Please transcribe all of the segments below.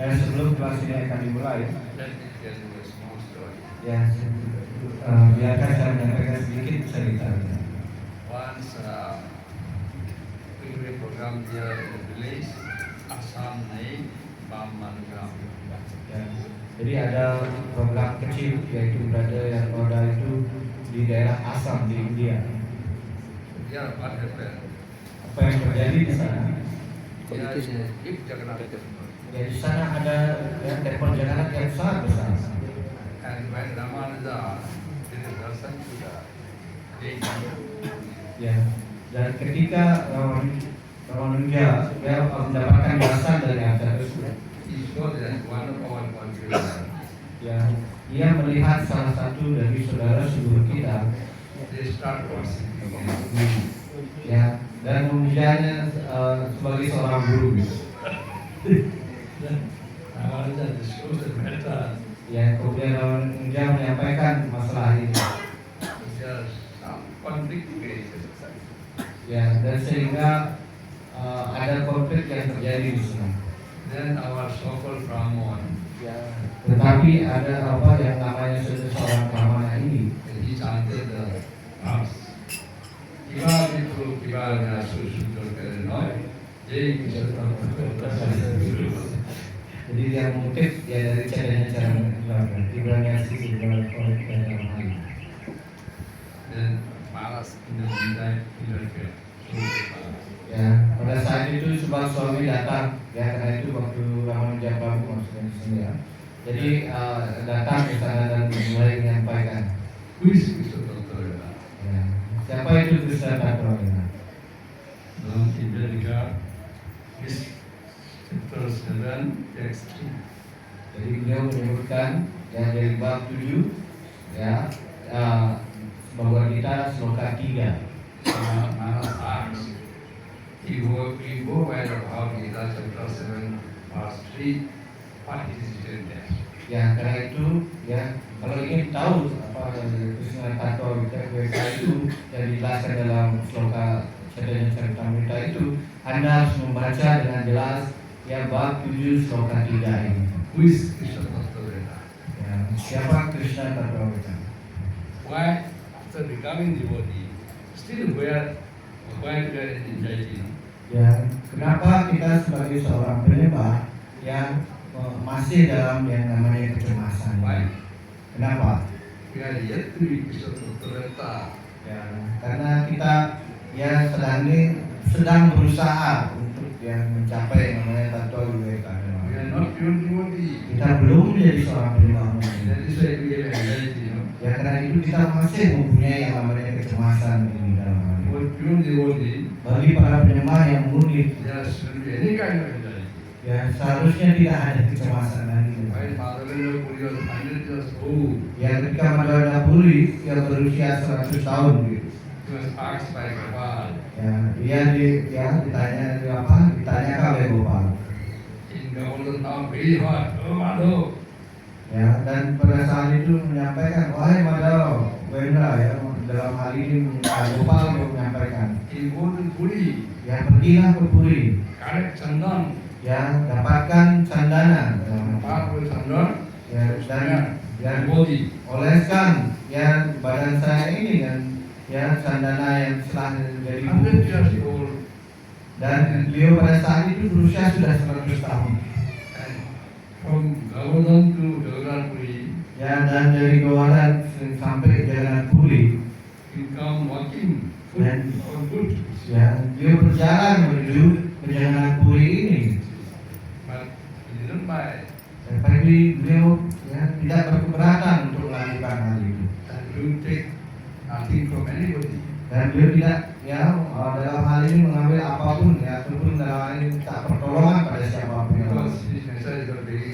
Dan sebelum kelas ini akan dimulai, ya, biarkan saya menyampaikan sedikit cerita. Once we program here in the village, Assam naik Bammangram. Ya, jadi ada program kecil yaitu berada yang roda itu di daerah Assam di India. Yeah, what happened? Apa yang terjadi di sana? Yeah, if Jagannath temple. Ya, di sana ada ya, tempel Jagannath yang sangat besar. And when Ramanuja did the darshan to the deity, Ya, dan ketika Ramanuja ya, mendapatkan dasar dari acara tersebut, he saw that one of our contributors, ya, ia melihat salah satu dari saudara seluruh kita, they start worshiping him. ya, dan memujanya sebagai seorang guru. Ramanuja disclosed the matter. Ya, kemudian Ramanuja menyampaikan masalah ini. There's some conflict created. Ya, dan sehingga ada konflik yang terjadi di sana. Then our so-called Brahman, Ya, tetapi ada apa yang namanya seorang brahmana ini, he chanted the verse. Kiva vitru kiva nyasu sudor karenoi, jai kisah. jadi dia mengutip ya dari cara Ibrani asli Dan malas in the midnight interfere. ya, pada saat itu seorang suami datang ya, karena itu waktu Ramanuja Prabu maksudnya di sini ya. Jadi datang ke sana dan mulai menyampaikan. Who is Krishna Tattva? Ya, siapa itu Krishna Tattva? Dalam Indra is chapter 7 text 3. Jadi beliau menyebutkan ya dari bab 7 ya, bahwa kita sloka 3. Manas asks, Ivo by the Bhagavad Gita chapter 7 verse 3, what is written there? Ya, karena itu ya, kalau ingin tahu apa Krishna Tattva itu yang dijelaskan dalam sloka Chaitanya Charitamrita itu, Anda harus membaca dengan jelas ya bab 7 sloka 3 ini. Who is Krishna Tattva? Ya, siapa Krishna Tattva? Why after becoming devotee, still why we are in anxiety? Ya, kenapa kita sebagai seorang penyembah yang masih dalam yang namanya kecemasan? Why? Kenapa? We are yet to be Krishna Tattva. Ya, karena kita ya sedang berusaha untuk yang mencapai yang namanya Tattva Viveka. We are not pure devotee. Kita belum menjadi seorang penyembah. That is why we have anxiety. Ya, karena itu kita masih mempunyai yang namanya kecemasan ini dalam hal For ini. pure devotee, Bagi para penyembah yang murni, there shouldn't be any kind of anxiety. ya seharusnya tidak ada kecemasan lagi. While Madhavendra Puri was 100 years old, Ya, ketika Madhavendra Puri yang berusia 100 tahun gitu. he was asked by Gopal, Ya, ditanya oleh Gopal. in Govardhan now very hot, oh Madhav, Ya, dan pada saat itu menyampaikan, wahai Madhav, Wendra ya, dalam hal ini Gopal menyampaikan, in go to Puri, ya pergilah ke Puri, collect chandan, ya dapatkan candana, part with chandan, ya dan devotee. oleskan ya badan saya ini dan ya candana yang telah menjadi 100 years old, dan beliau pada saat itu berusia sudah 100 tahun. and from Govardhan to Jagannath Puri, Ya, dan dari Govardhan sampai Jagannath Puri, you come walking, foot And- on foot, ya beliau berjalan menuju ke Jagannath Puri ini. but he didn't buy. Tapi beliau ya tidak berkeberatan untuk melakukan hal itu. And you take nothing from anybody. Dan beliau tidak dalam hal ini mengambil apapun ataupun dalam hal ini minta pertolongan pada siapapun. Because his nature is very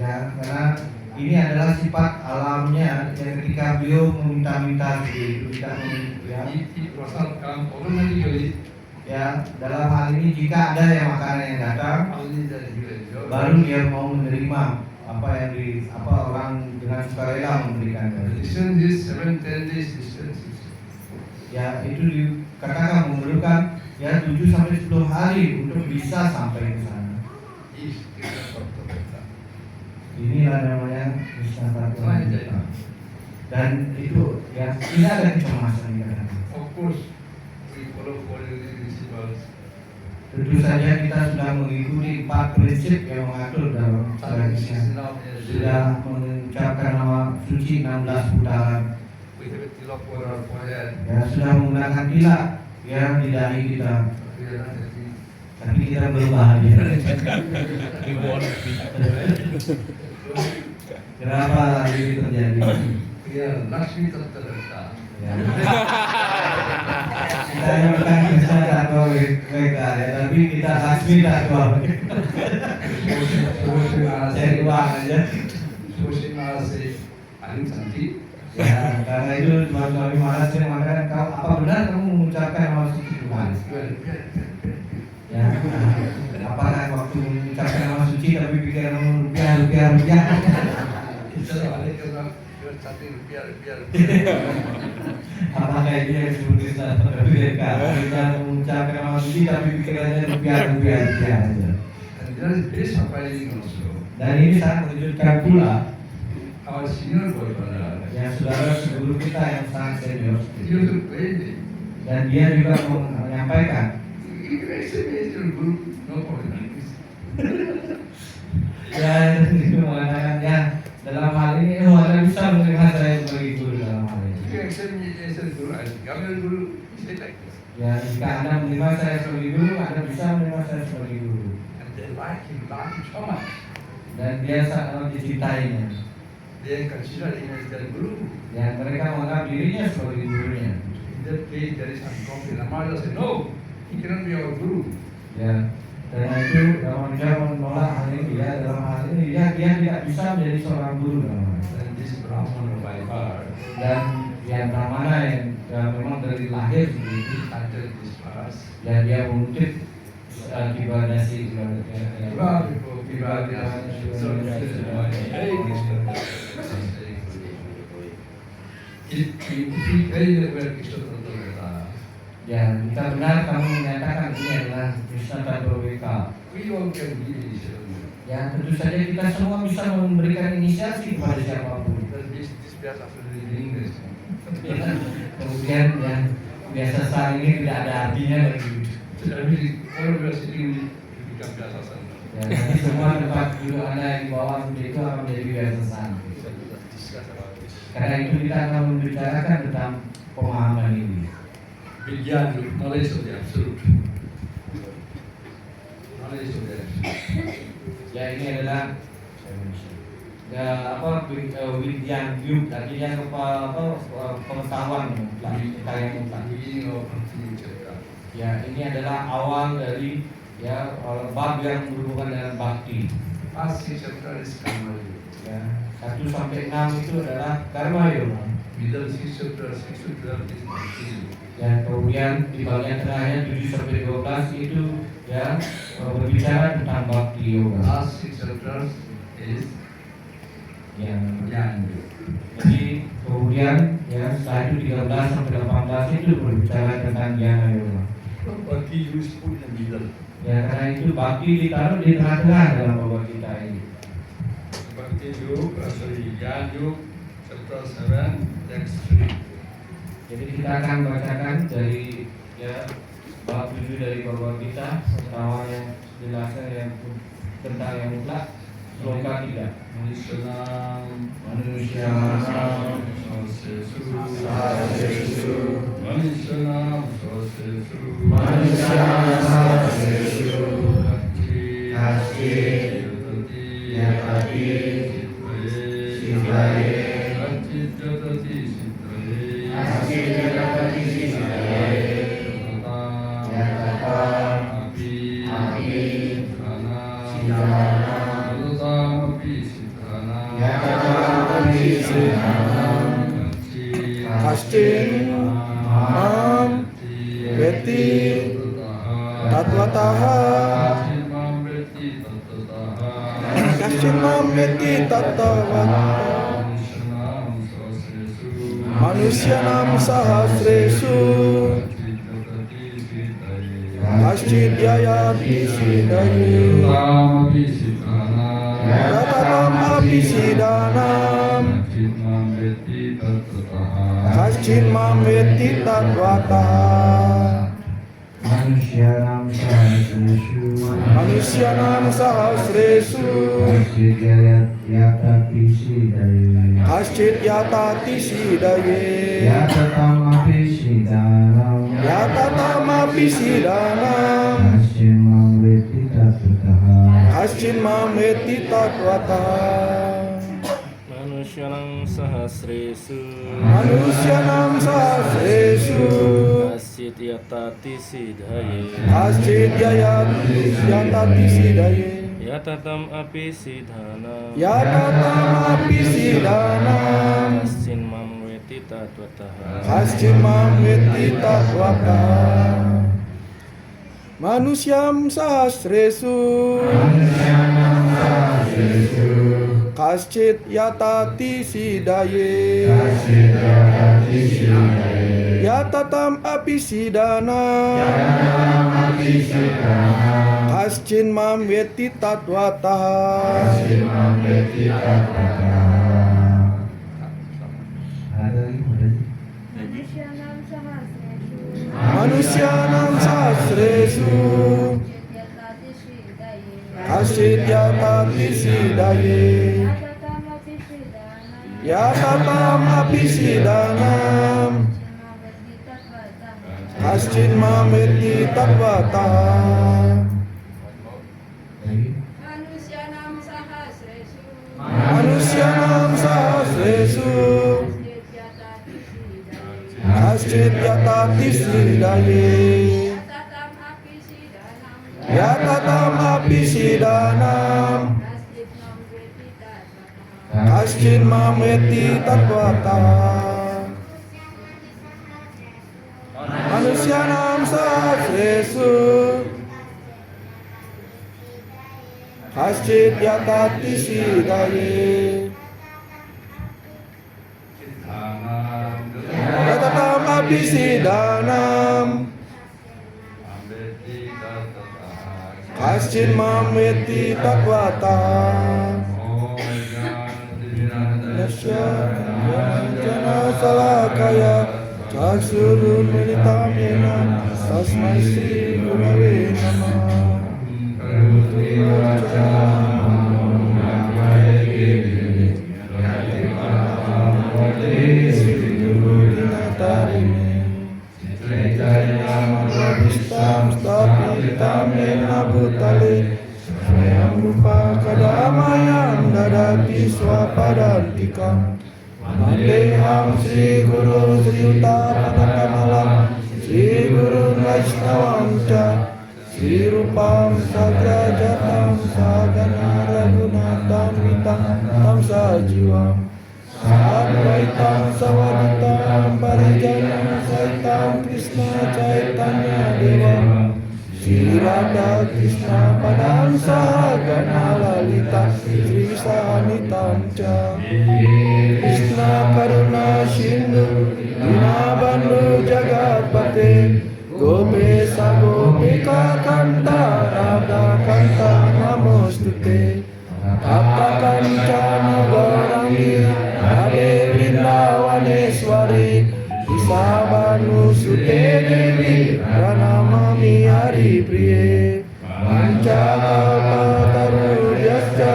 Karena ini adalah sifat alamnya yang ketika beliau meminta-minta itu tidak He does not come automatically. Dalam hal ini jika ada yang makanan yang datang, Only that he will enjoy. baru dia mau menerima orang dengan sukarela memberikannya. The distance is 7-10 days distance. Itu dikatakan memerlukan 7 sampai 10 hari untuk bisa sampai ke sana. Inilah namanya Krishna Tattva. Dan itu tidak ada kecemasan di dalamnya. Of course, we follow the principles. Tentu saja kita sudah mengikuti 4 prinsip yang mengatur dalam tradisinya. Sudah mengucapkan nama suci 16 putaran. We have a tilak for our forehead. Sudah menggunakan tilak di dahi kita. We are not happy. Tapi kita belum bahagia. Kenapa ini terjadi? We are Lakshmi Tattva. Kita yang bukan Krishna Tattva mereka, tapi kita Lakshmi Tattva. Saya uang aja. Sushima say, I'm cantik. Karena itu Swami Maharaj yang mengatakan, apa benar kamu mengucapkan nama suci Tuhan? Apakah waktu mengucapkan nama suci tapi pikiran rupiah? Apakah ini yang disebut Krishna mereka? Kita mengucapkan nama suci tapi pikirannya rupiah aja. And there is very surprising also. Dan ini sangat mengejutkan pula. Our senior boyfriend, Yang saudara guru kita yang sangat senior, he also praised it. dan dia juga menyampaikan, He praised your guru, no problem. itu mengatakan dalam hal ini Anda bisa menerima saya sebagai guru dalam hal If ini. you accept me as a guru, I become your guru. He said like this. Jika Anda menerima saya sebagai guru, Anda bisa menerima saya sebagai guru. And they like him so much. Dan dia sangat dicintainya. They consider him as their guru. Dan mereka menganggap dirinya sebagai gurunya. In that case, there is some conflict. Ramayana said, no, he cannot be our guru. Karena itu Ramanuja menolak hal ini. Dalam hal ini dia tidak bisa menjadi seorang guru dalam hal ini. And this Brahmana by birth, Dan yang Brahmana yang memang dari lahir begitu, until this verse, dan dia mengutip Kibadasi kita benar kamu menyatakan ini adalah Krishna Tattva Weka. Tentu saja kita semua bisa memberikan inisiasi kepada siapapun. Kemudian biasa saat ini tidak ada artinya lagi. Nanti semua tempat duduk Anda yang di bawah itu akan menjadi kebiasaan. Karena itu kita akan membicarakan tentang pemahaman ini. Knowledge of the absolute. Knowledge of the absolute. Ini adalah Widyan Yug, artinya pengetahuan yang mutlak. Ini adalah awal dari bab yang berhubungan dengan bakti. First 6 chapters is karma yoga. 1 sampai 6 itu adalah karma yoga. Middle 6 chapters 6 to 12 is bhakti yoga. Kemudian di bagian terakhir 7 sampai 12 itu berbicara tentang bakti yoga. Last 6 chapters is Jnana yoga. Jadi kemudian setelah itu 13 sampai 18 itu berbicara tentang Jnana yoga. Bhakti yoga is put in the middle. Karena itu bakti ditaruh di tengah-tengah dalam bawah kita ini. Bhakti yoga, Jnana yoga, chapter 7, text 3. Jadi kita akan bacakan dari bab 7 dari bawah kita, pengetahuan yang jelasnya tentang yang mutlak, sloka 3. Manusia tamapi siddhana Yatamapi siddhanam Kaschin mam veti tattvataha Kaschin mam veti tattvataha Manusyanam sahasresu Kaschid yayati sidayu Yatatam api sidanam Kaschin mam veti tattvataha Manusyanam sahasresu Manusyanam sahasresu yatati sidaye Kaschid yatati sidaye yatatamapi sidanam Yatatamapi sidanam Kaschin mam veti tattvataha Kaschin mam veti tattvataha Manusyanam sahasresu Manusyanam sahasresu Kaschid yatati sidaye Kaschid yatati sidaye Yatatam api siddhana Yatamapi sidanam Kaschin mam veti tattvataha Kaschin mam veti tattvataha Manusyam sahasresu Kaschid yatati sidaye Yatatam api sidanam Kaschin mam veti tattvataha Manusyanam sahasresu Kaschid yatati sidaye Yatatam api sidanam Kaschin mam veti tattvataha Manusyanam sahasresu Kaschid yatati sidaye Yatatam api sidanam Kaschin mam veti tattvataha Manusyanam sahasresu Kaschid yatati sidaye Yatatam api sidanam Kaschin mam veti tattvataha Yasya jana salakaya Chaksurun militam yena Tasmai Sri Gurave Namah Stapitam yena bhutale Swayam rupa kadamayam dadati swapadantikam Vandeham Sri Guru Sri Yuta Padakamalam Sri Guru Vaishnavam Cha Sri Rupam Sagrajatam Sagana Raghunatam Vitam Tam Sajivam Sadvaitam Savaditam Parijanam Saitam Krishna Chaitanya Devam Sri Radha Krishna Padam Sagana Lalita Sri Sanitam Cha Krishna Karuna Sindhu Dinabandhu Jagatpate Gopesa Gopika Kanta Radha Kanta Namostute Tapta Kancana Gaurangi Radhe Vrindavaneshwari Isabanu Sute Devi Pranamami Hari Priye Pancakalpatarudhyascha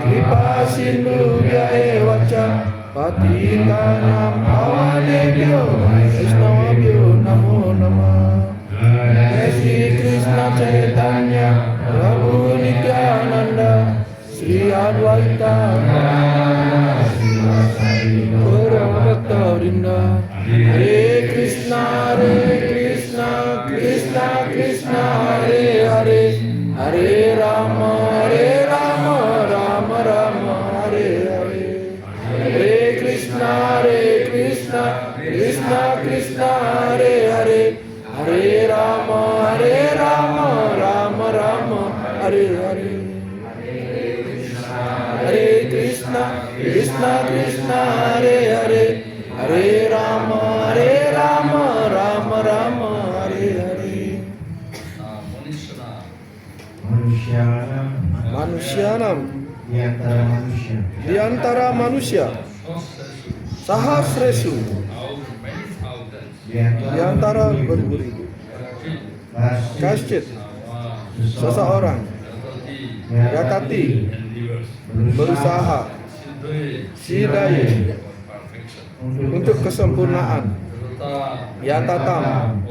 Kripa Sindhu Vyaevacha Patitanam Pavanebhyo Vaishnavabhyo Namo Namah Jai Shri Krishna Chaitanya Prabhu Nityananda Sri Advaita Bhakta Vrinda Hare Krishna Krishna Krishna Hare Hare Hare Rama Rama Krishna Krishna Hare Hare Hare Rama Rama Rama Hare Hare. Manusyanam di antara manusia Sahasresu di antara beribu-ribu Kasyit seseorang Yatati berusaha Sidaye untuk kesempurnaan Yatatam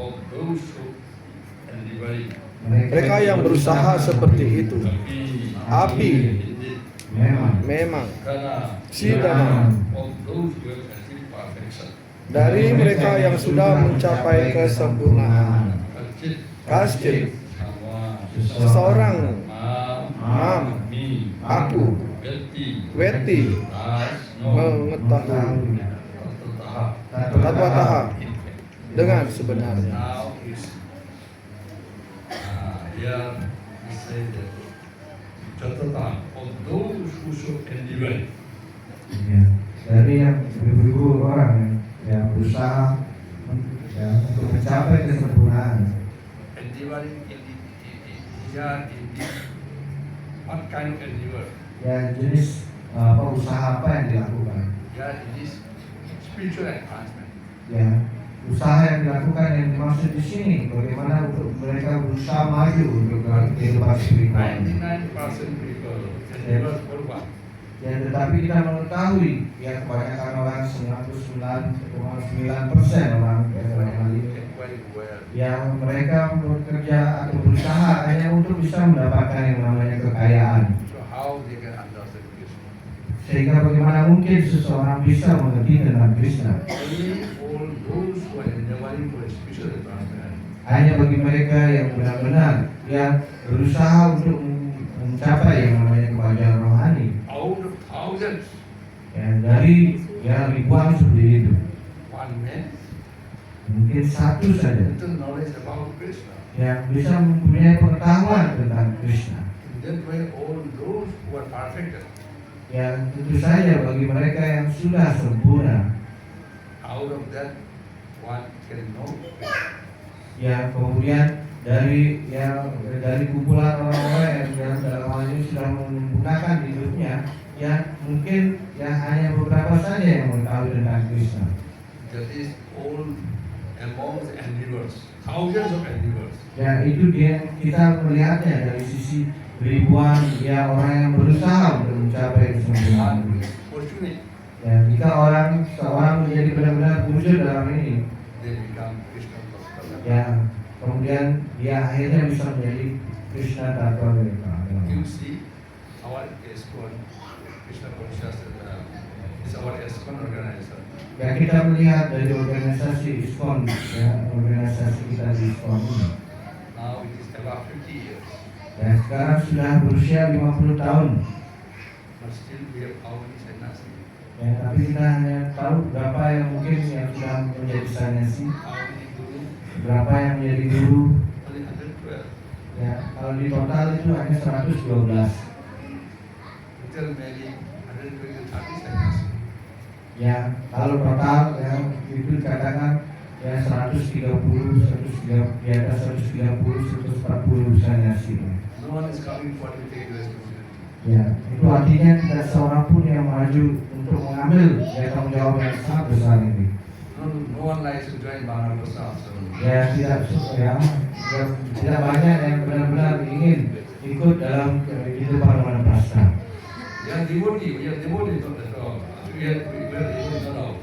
mereka yang berusaha seperti itu. Api memang Sidana dari mereka yang sudah mencapai kesempurnaan. Kasyit seseorang Mam aku Weti mengetahui Tatwataha dengan sebenarnya. Here we say that Jatata of those who show endeavor. Dari yang beribu orang yang berusaha untuk mencapai kesempurnaan. Endeavor what kind of endeavor? Ya jenis usaha apa yang dilakukan? Yeah, it is spiritual advancement. Ya usaha yang dilakukan yang dimaksud di sini bagaimana untuk mereka berusaha maju untuk kehidupan spiritual. 99% people endeavor for what? Ya tetapi kita mengetahui ya kebanyakan orang 99,9% orang hal ini yang mereka bekerja atau berusaha hanya untuk bisa mendapatkan yang namanya kekayaan. So how they can understand Krishna? Sehingga bagaimana mungkin seseorang bisa mengerti tentang Krishna? Only all those who are endeavoring for spiritual advancement. Hanya bagi mereka yang benar-benar yang berusaha untuk mencapai yang namanya kebahagiaan rohani. Out of thousands, Ya dari ribuan seperti itu, one man mungkin satu saja little knowledge about Krishna. yang bisa mempunyai pengetahuan tentang Krishna. In that way, all those who are perfected, Ya tentu saja bagi mereka yang sudah sempurna, out of that, one can know Krishna. ya kemudian dari kumpulan orang-orang yang dalam hal ini sudah menggunakan hidupnya, ya mungkin ya hanya beberapa saja yang mengetahui tentang Krishna. That is all among the endeavors, thousands of endeavors. Ya itu kita melihatnya dari sisi ribuan ya orang yang berusaha untuk mencapai kesempurnaan. Fortunate, Ya jika seorang menjadi benar-benar wujud dalam ini, they become Krishna Bhakta. ya kemudian dia akhirnya bisa menjadi Krishna Tattva mereka. You see, our ISKCON, Krishna Consciousness, is our ISKCON organization. Ya kita melihat dari organisasi ISKCON, ya organisasi kita di ISKCON ini. Now it is about 50 years, Ya sekarang sudah berusia 50 tahun. but still we have how many sannyasi? Ya tapi kita hanya tahu berapa yang mungkin yang sudah menjadi sannyasi, How many guru? berapa yang menjadi guru. Only 112. Ya kalau di total itu hanya 112. Total maybe 130 sannyasi. Ya kalau total ya itu dikatakan ya 130, di atas 130, 140 sannyasi. No one is coming for to take responsibility. Ya itu artinya tidak seorang pun yang maju untuk mengambil ya tanggung jawab yang sangat besar ini. No one likes to join Bangla Prasad. Ya tidak banyak yang benar-benar ingin ikut dalam kehidupan Wanaprastha. We are devotee not at all. We are devotee not all.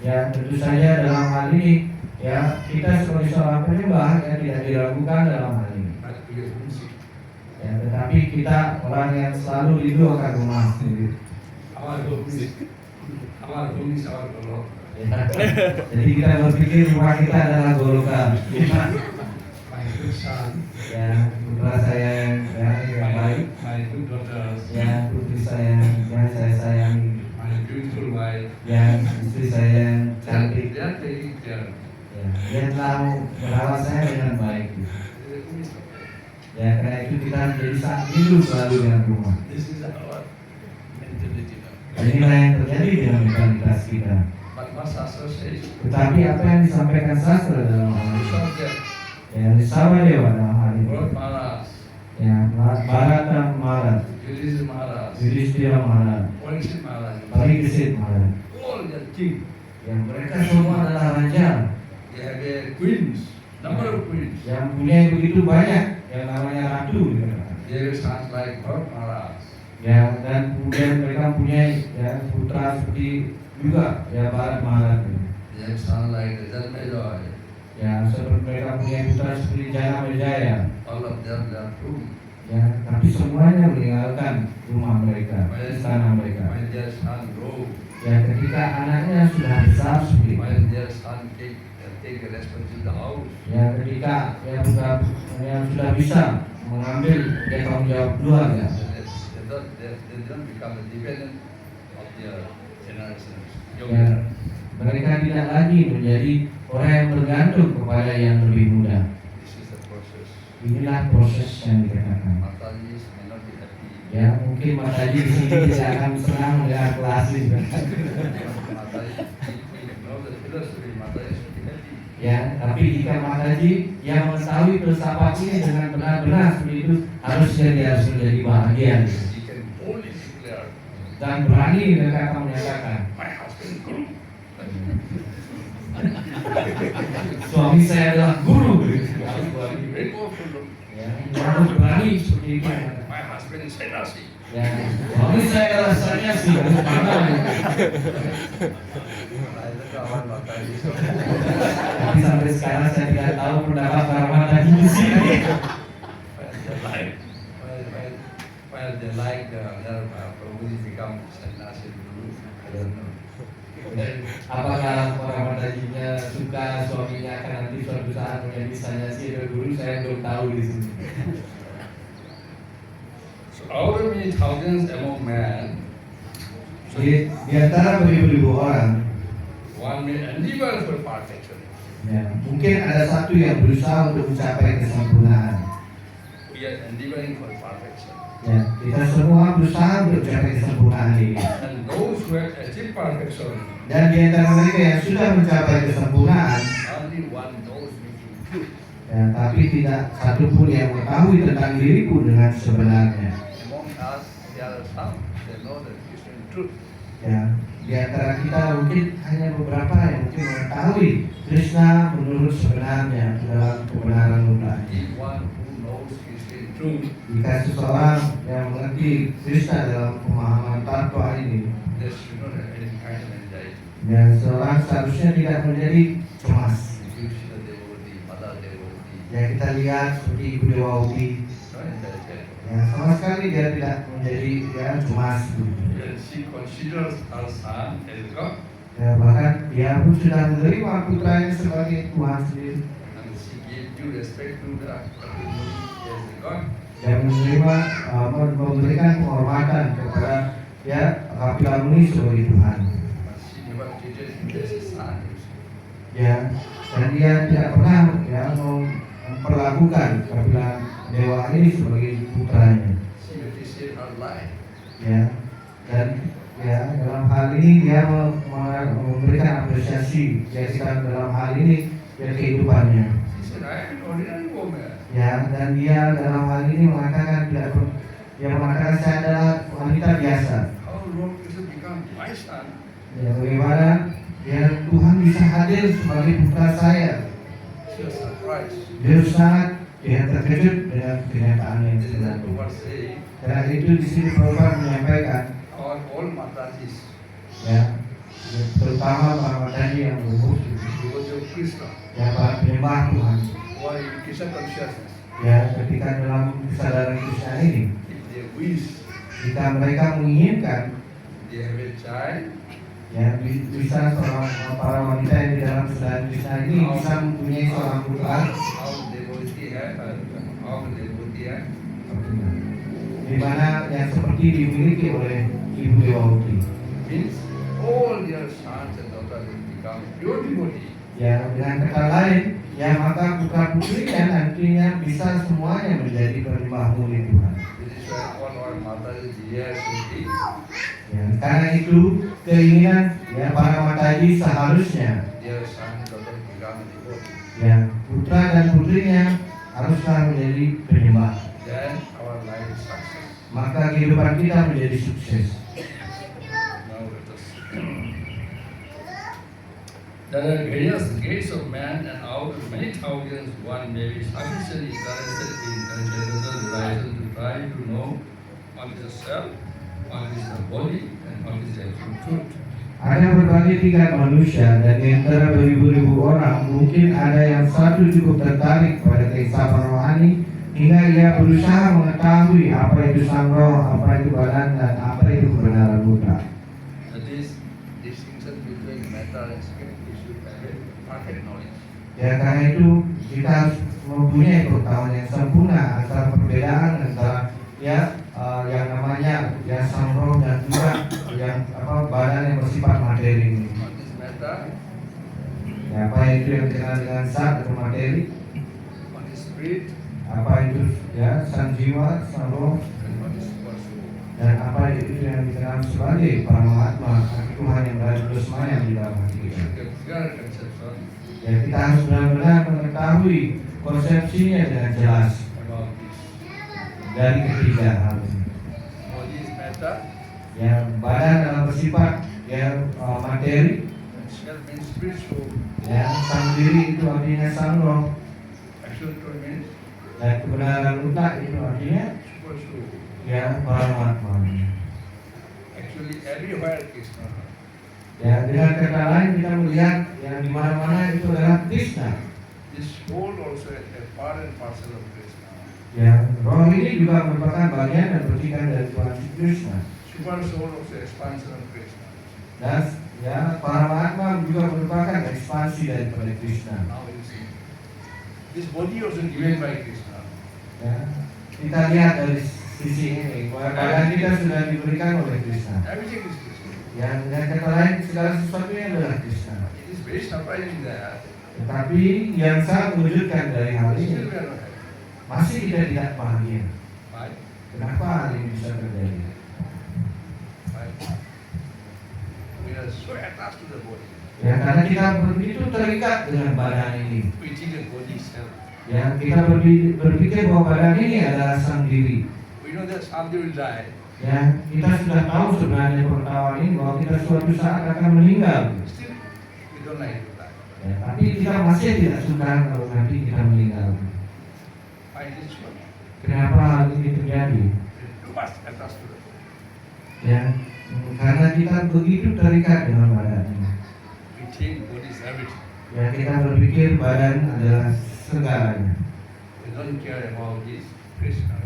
Ya tentu saja dalam hal ini ya kita sebagai seorang penyembah ya tidak diragukan dalam hal ini. But we are music. Ya tetapi kita orang yang selalu rindu akan rumah sendiri. Our home is our Lord. Ya, jadi kita berpikir rumah kita adalah Goloka. My good son, Ya putra saya yang baik, my good daughters, ya putri saya yang saya sayangi, my beautiful wife. ya istri saya yang cantik. They are taking care. Ya, dia telah merawat saya dengan baik. They are doing so. Ya karena itu kita menjadi sangat rindu selalu dengan rumah. This is our mentality now. Ya, Inilah yang terjadi dalam mentalitas kita. But what Shastra says, Tetapi apa yang disampaikan sastra dalam hal ini, subject, yang Sawadewa dalam hal ini, Lord Maharaj, yang Bharata Maharaj, Yudhishthira Maharaj, Yudhishthira Maharaj, Parikshit Maharaj, Pariksit Maharaj, all the king, yang mereka semua adalah raja they have a queens, number of queens. yang punya begitu banyak yang namanya ratu dikatakan. They have sons like Lord Maharaj, Ya, dan kemudian mereka punya ya putra seperti juga ya Bharat Maharaj. they have sons like Janmejoy, Ya, seperti mereka punya putra seperti Jana Wijaya. all of them left home. Ya, tapi semuanya meninggalkan rumah mereka, istana mereka. When their son grow, Ya, ketika anaknya sudah besar seperti itu. when their son take a responsibility of the house, Ya, ketika yang sudah bisa mengambil ya, tanggung jawab keluarga. they don't become dependent of their generations. Ya, mereka tidak lagi menjadi orang yang bergantung kepada yang lebih muda. This is the process. Inilah proses yang dikatakan. Mataji may not be happy. Ya, mungkin Mataji di sini tidak akan senang mendengar kelas ini. Mataji, if we know the philosophy, Mataji should be happy. Ya, tapi jika Mataji yang mengetahui filsafat ini dengan benar-benar seperti itu, harusnya dia harus menjadi bahagia He can boldly declare, dan berani mereka menyatakan, my husband guru. suami saya adalah guru. Very powerful. Ya, harus berani seperti itu. My husband is Senasi. Ya, suami saya adalah sanyasi. Harus bangga. Tapi sampai sekarang saya tidak tahu pendapat para Mataji di sini. While they like their Prabhu become Senasi guru, I don't know. Apakah para Matajinya suka suaminya akan nanti suatu saat menjadi sanyasi atau guru, saya belum tahu di sini. So out of many thousands among men, Di antara beribu-ribu orang, one may endeavor for perfection. ya, mungkin ada satu yang berusaha untuk mencapai kesempurnaan. We are endeavoring for perfection. Ya, kita semua berusaha untuk mencapai kesempurnaan ini. And those who have achieved perfection, Dan di antara mereka yang sudah mencapai kesempurnaan, only one knows me in truth. ya, tapi tidak satu pun yang mengetahui tentang diriku dengan sebenarnya. Among us, there are some they know the Christian truth. Ya, di antara kita mungkin hanya beberapa yang mungkin mengetahui Krishna menurut sebenarnya dalam kebenaran mutlak. If one who knows Christian truth, Jika seseorang yang mengerti Krishna dalam pemahaman tatwa ini, they should not have any kind of anxiety. dan seorang seharusnya tidak menjadi cemas. If you see the devotee, mother devotee, Ya, kita lihat seperti Ibu Dewawati, no anxiety. ya sama sekali dia tidak menjadi ya cemas. And she considers her son as God, Ya, bahkan dia pun sudah menerima putranya sebagai Tuhan sendiri. and she gave due respect to the devotee as God. Dan menerima memberikan penghormatan kepada ya Kapila Muni sebagai Tuhan. But she never treated him as a son. Ya, dan dia tidak pernah ya memperlakukan Kapila Dewa ini sebagai putranya. She appreciated her life. Ya, dan ya dalam hal ini dia memberikan apresiasi ya kita dalam hal ini ya kehidupannya. She said, I am an ordinary woman. Ya, dan dia dalam hal ini mengatakan dia mengatakan saya adalah wanita biasa. How Lord Krishna become my son? Ya, bagaimana ya Tuhan bisa hadir sebagai putra saya. She was surprised. Dia sangat ya terkejut dengan kenyataan yang This is the sebenarnya. Prabhupada saying, Karena itu di sini Prabhupada menyampaikan our all Matajis, ya terutama para Mataji yang berumur because of Krishna, ya para penyembah Tuhan who are in Krishna consciousness, ya ketika dalam kesadaran Krishna ini if they wish, jika mereka menginginkan they have a child, ya bisa seorang para wanita yang di dalam kesadaran Krishna ini bisa mempunyai seorang putra how devotee have, di mana yang seperti dimiliki oleh Ibu Dewawati. means all their sons and daughters will become pure devotee. Ya, dengan kata lain, ya maka putra putrinya nantinya bisa semuanya menjadi penyembah murni Tuhan. This is why all our Mataji here should be Ya, karena itu keinginan ya para mataji seharusnya their son, daughter become a devotee. ya putra dan putrinya haruslah menjadi penyembah. Then our life is success. Maka kehidupan kita menjadi sukses. Now let us there are various grades of man, and out of many thousands, one may be sufficiently interested in transcendental horizon to try to know what is the self, what is the body, and what is the absolute truth. Ada berbagai tingkat manusia dan di antara beribu-ribu orang mungkin ada yang satu cukup tertarik pada kehidupan rohani hingga ia berusaha mengetahui apa itu sang roh, apa itu badan, dan apa itu kebenaran mutlak. That is distinction between matter and spirit. We should have a perfect knowledge. Ya karena itu kita harus mempunyai pengetahuan yang sempurna antara perbedaan antara yang namanya ya sang roh dan juga yang badan yang bersifat materi ini. What is matter? Ya, apa itu yang dikenal dengan zat atau materi? What is spirit? Apa itu ya sang jiwa, sang roh, And what is super soul? dan apa itu yang dikenal sebagai Paramatma, Tuhan yang berada bersemayam di dalam hati We kita. should get clear conception Ya kita harus benar-benar mengetahui konsepsinya dengan jelas about this. dari ketiga hal ini. Body is matter, Ya badan adalah bersifat materi, and self means spiritual. ya sang diri itu artinya sang roh, Absolute truth means dan kebenaran mutlak itu artinya super soul. ya Paramatma. Actually, everywhere Krishna. Ya dengan kata lain kita melihat yang di mana-mana itu adalah Krishna. This soul also is a part and parcel of Krishna. Ya roh ini juga merupakan bagian dan percikan dari Tuhan Krishna. Super soul also expansion of Krishna. Dan ya Paramatma juga merupakan ekspansi daripada Krishna. Now you see, this body also given by Krishna. Ya kita lihat dari sisi ini bahwa badan kita sudah diberikan oleh Krishna. Everything is Krishna. Yang dengan kata lain segala sesuatunya adalah Krishna. It is very surprising that Tetapi yang sangat mengejutkan dari hal still ini we are not happy. masih kita tidak bahagia. Why? Kenapa hal ini bisa terjadi? Why? We are so attached to the body. Ya karena kita begitu terikat dengan badan ini. We think the body is self. Ya kita berpikir bahwa badan ini adalah sang diri. We know that someday will die. Ya kita sudah tahu sebenarnya pengetahuan ini bahwa kita suatu saat akan meninggal. Still, we don't like to die. Ya, tapi kita masih tidak suka kalau nanti kita meninggal. Why is it so? Kenapa hal ini terjadi? We are too much attached to the body. Ya karena kita begitu terikat dengan badan ini. We think body is everything. Ya kita berpikir badan adalah segalanya. We don't care about this Krishna.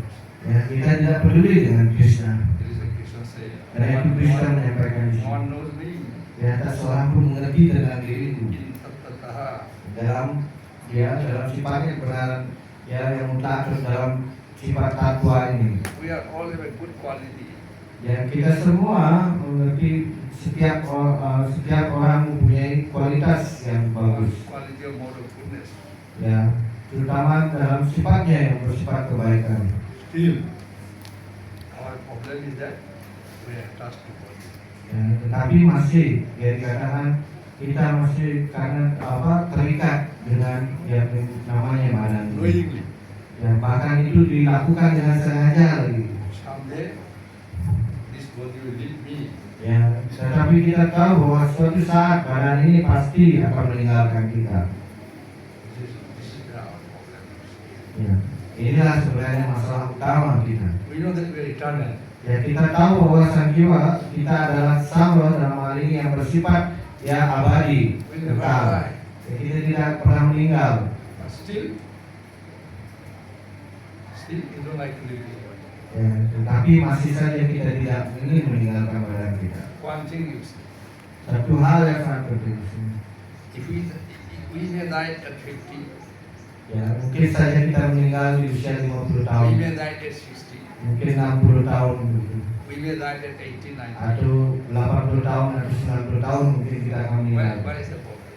Ya kita tidak peduli dengan Krishna. There is a Krishna say, Karena itu Krishna menyampaikan di no one sini. knows me. Ya tak seorang pun mengerti tentang diriku. In tattataha. Dalam sifatnya kebenaran ya yang mutlak terus dalam sifat tatwa ini. We are all have a good quality. Ya kita semua mengerti setiap orang mempunyai kualitas yang bagus. Quality of mode of goodness. Ya terutama dalam sifatnya yang bersifat kebaikan. Still, our problem is that we are attached to body. Ya, tetapi masih ya dikatakan kita masih karena terikat dengan yang namanya badan. Knowingly. Ya bahkan itu dilakukan dengan sengaja lagi. Someday, this body will leave me. Ya, tetapi kita tahu bahwa suatu saat badan ini pasti akan meninggalkan kita. This is our problem. Ya, inilah sebenarnya masalah utama kita. We know that we are eternal. Ya kita tahu bahwa sang jiwa kita adalah sama dalam hal ini yang bersifat ya abadi, We never kekal. die. Ya, kita tidak pernah meninggal. But still, we don't like to live this body. Ya, tetapi masih saja kita tidak ingin meninggalkan badan kita. One thing you see, Satu hal yang sangat penting di sini. if we may die at 50, Ya, mungkin saja kita meninggal di usia 50 tahun, we may die at 60, mungkin 60 tahun begitu. we may die at 80, 90. Atau 80 tahun atau 90 tahun mungkin kita akan meninggal. Where is the problem?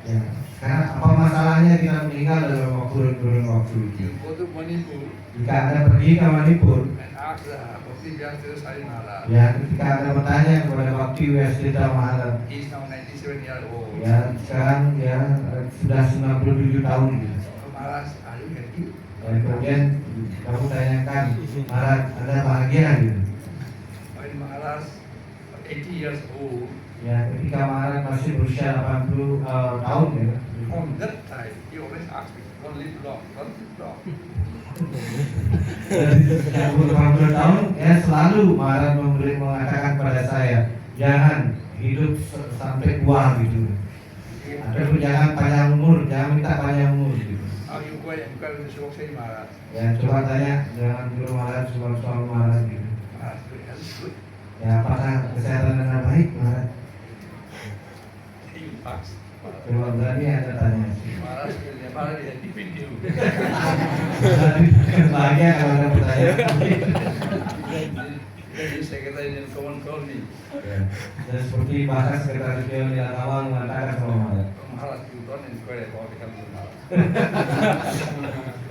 Ya, karena apa masalahnya kita meninggal dalam kurun waktu itu? You go to Manipur Jika Anda pergi ke Manipur, and ask the Bhakti Vyasdev Sai Maharaj. ya ketika Anda bertanya kepada Bhakti Vyasdev Maharaj, He is now 97 years old. ya sekarang ya sudah 97 tahun gitu. So Maharaj, are you happy? Dan kemudian kamu tanyakan, Maharaj, Anda bahagia gitu? When Maharaj 80 years old, Ya ketika Maharaj masih berusia 80 tahun ya. from that time he always asks me, don't live long, don't live long. Dari umur 80 tahun ya selalu Maharaj mengatakan pada saya, jangan hidup sampai tua gitu. Ataupun jangan panjang umur, jangan minta panjang umur gitu. Now you go and inquire with Shokshai Maharaj. Ya coba tanya jangan dulu Maharaj, soal Maharaj gitu. Maharaj, your health is good. Ya apakah kesehatan Anda baik Maharaj? He asks. Coba berani Anda tanya. Maharaj will never be happy with you. Bahagia kalau Anda bertanya. He secretary in common told me, Ya. Dan seperti bahasa sekretaris beliau di awal mengatakan sama Maharaj. Maharaj, you don't inquire about the health of Maharaj.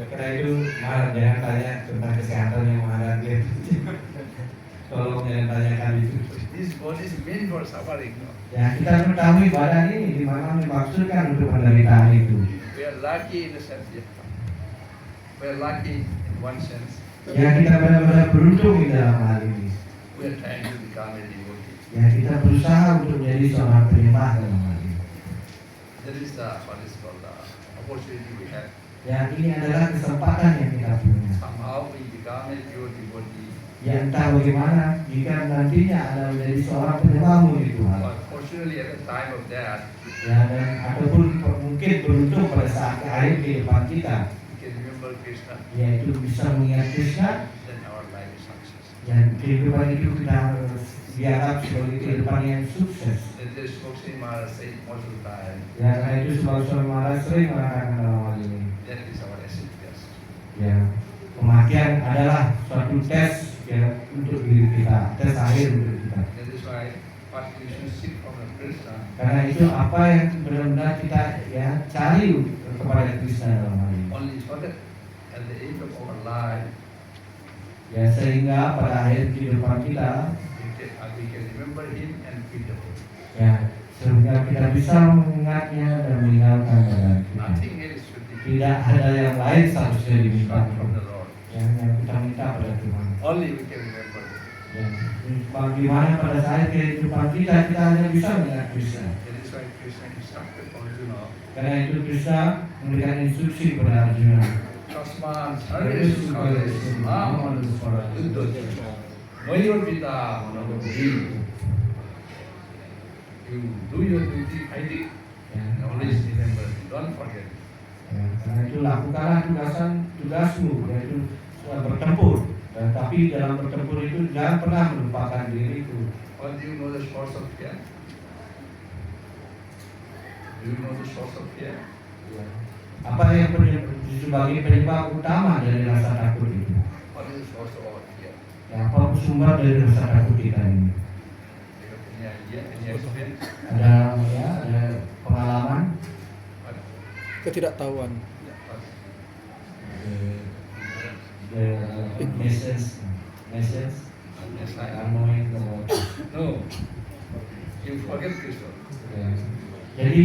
Karena itu Maharaj jangan tanya tentang kesehatannya Maharaj gitu. Tolong jangan tanyakan itu. This body is meant for suffering. No? Ya kita mengetahui badan ini dimana dimaksudkan untuk penderitaan itu. We are lucky in the sense, yeah. We are lucky in one sense. Ya kita benar-benar beruntung di dalam hal ini. We are trying to become a devotee. Ya kita berusaha untuk menjadi seorang penyembah dalam hal ini. That is the what is called the opportunity we have. Ya ini adalah kesempatan yang kita punya. Somehow we become a pure devotee. Ya entah bagaimana jika nantinya Anda menjadi seorang penyembahmu di Tuhan. But fortunately at the time of that, Ya dan ataupun mungkin beruntung pada saat akhir kehidupan kita, we can remember Krishna, yaitu bisa mengingat Krishna then our life is success. dan kehidupan itu kita dianggap sebagai kehidupan yang sukses. That is Shokshai Maharaj said most of the time. Ya karena itu sebab Swami Maharaj sering mengatakan dalam hal ini. That is our essence test. Ya kematian adalah suatu tes ya untuk diri kita, tes akhir untuk kita. That is why what we should seek from the Krishna Karena itu apa yang benar-benar kita ya cari kepada Krishna dalam hal ini. only so that at the end of our life Ya sehingga pada akhir kehidupan kita we can remember him and feel the Lord. ya sehingga kita bisa mengingatnya dan meninggalkan badan kita. Nothing else should be Tidak ada yang lain seharusnya diminta from the Lord. yang kita minta pada Tuhan. Only we can remember him. Ya, bagaimana pada saat kehidupan kita hanya bisa mengingat Krishna. That is why Krishna instructed Arjuna, Karena itu Krishna memberikan instruksi kepada Arjuna. Tasman Sarvesu Kalesu Mam Yuddha Mayor Pita Manabudi. You do your duty, fighting, Ya, and always remember, don't forget. ya, karena itu lakukanlah tugasmu yaitu bertempur. Dan tapi dalam bertempur itu jangan pernah melupakan diriku. Or do you know the source of fear? Do you know the source of fear? Ya. Apa yang sebagai penyebab utama dari rasa takut itu? What is the source of our fear? Ya, apa sumber dari rasa takut kita ini? Do you have any idea, any experience? Ada pengalaman? What? Ketidaktahuan. Yeah, what? The message, Yes, I am. knowing about. No. You forget Krishna. Ya. Jadi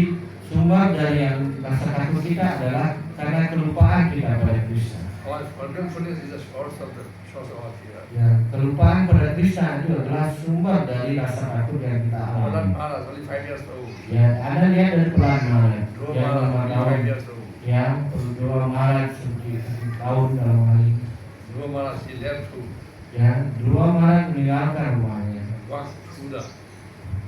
sumber dari yang rasa takut kita adalah karena kelupaan kita pada Krishna. Our forgetfulness is the source of our fear. Ya, kelupaan pada Krishna itu adalah sumber dari rasa takut yang kita Madan alami. Maharaj, only 5 years old. Ya, Anda lihat dari pelan Maharaj Dhruva yang Maharaj, lima only tahun, 5 years old. ya, Dhruva Maharaj seperti tahun dalam hal ini. Dhruva Maharaj, he left to Ya, Dhruva Maharaj meninggalkan rumahnya, walk through the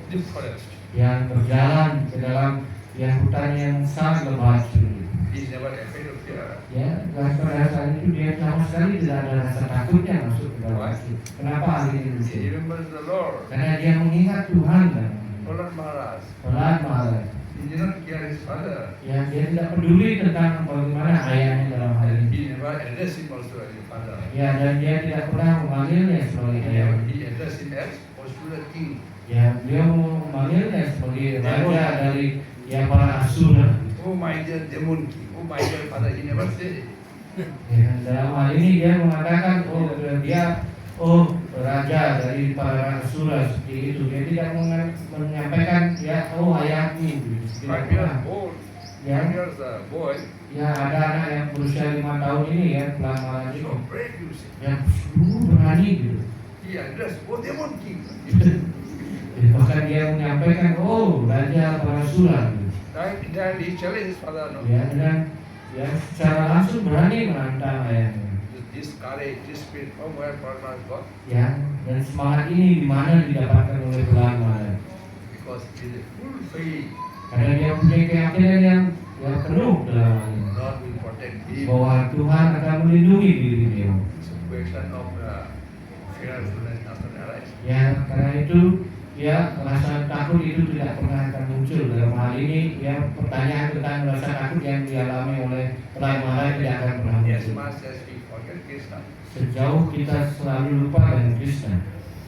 deep forest. yang berjalan ke dalam ya hutan yang sangat lebat sulit. He is never afraid of fear. Ya, dan pada saat itu dia sama sekali tidak ada rasa takutnya masuk ke dalam itu. Kenapa hal ini He begitu? remembers the Lord. Karena dia mengingat Tuhan dan Madan Maharaj, pelan Maharaj. he did not care his father. Ya, dia tidak peduli tentang bagaimana ayahnya dalam hal And ini. he never addressed him also as a father. Ya, dan dia tidak pernah memanggilnya sebagai ayah. He addressed him as Osura King. Ya, beliau memanggilnya sebagai raja dari ya para asura. Oh my dear demon king, oh my dear father, he never said it. Ya, dalam hal ini dia mengatakan dia raja dari para asura seperti itu. Dia tidak menyampaikan ya ayahku. Gitu. Tidak 5 years pernah. old, Ya. 5 years boy, Ya ada anak yang berusia 5 tahun ini ya pelan-pelan itu so brave you see. yang berani gitu. He addressed, oh demon king. Ya, bahkan dia menyampaikan raja para asura. Gitu. Then he challenged his father, no? Ya dan ya secara langsung berani menantang ayahnya. This courage, this spirit, from where Paramahansa got? Ya dan semangat ini di mana didapatkan oleh Brahmana? Because he is a full faith. Karena dia punya keyakinan yang penuh dalam hal ini. God will protect him. Bahwa Tuhan akan melindungi diri dia. Situation of fearfulness doesn't arise. Ya karena itu ya rasa takut itu tidak pernah akan muncul dalam hal ini. Ya pertanyaan tentang rasa takut yang dialami oleh Brahmana tidak akan pernah As muncul. much as we forget Krishna, Sejauh kita selalu lupa dengan Krishna,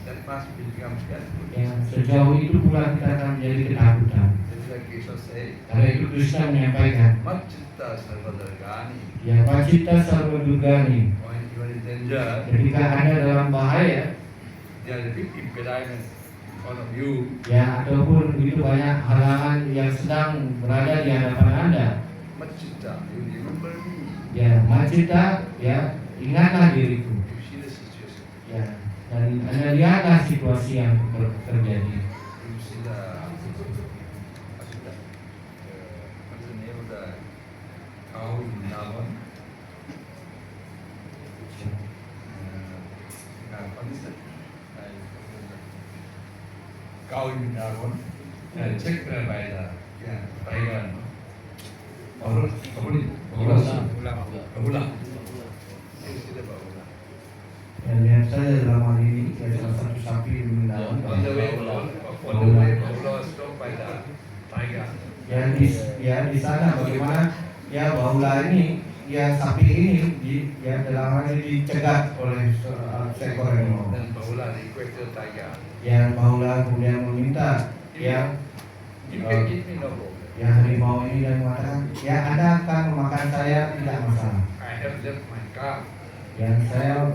that must become fearful. ya sejauh itu pula kita akan menjadi ketakutan. Just like Krishna said, Karena itu Krishna menyampaikan, Macchitta sarvadargani. ya Pacita Sarvadurgani. When you are in danger, Ketika Anda dalam bahaya, there is a big impediment in front of you. ya ataupun begitu banyak halangan yang sedang berada di hadapan Anda, Macchitta, you remember me. ya Macita, ya ingatlah diriku, You see the situation. ya dan Anda lihatlah situasi yang terjadi. You see the what's the name of the cow in Navan? What is that? Cow in Navan. Checked by the tiger. Bahula. You see the bahula. Ya lihat saja dalam hal ini, ya salah satu sapi meninggal. On the way, bahula was stopped by the tiger. Ya di sana bagaimana ya bahula ini, ya sapi ini ya dalam hal ini dicegat oleh seekor harimau. Then bahula requested the tiger. Ya bahula kemudian meminta ya You can eat me, no problem. ya harimau ini dan mengatakan ya Anda akan memakan saya tidak masalah. I have left my car. Ya saya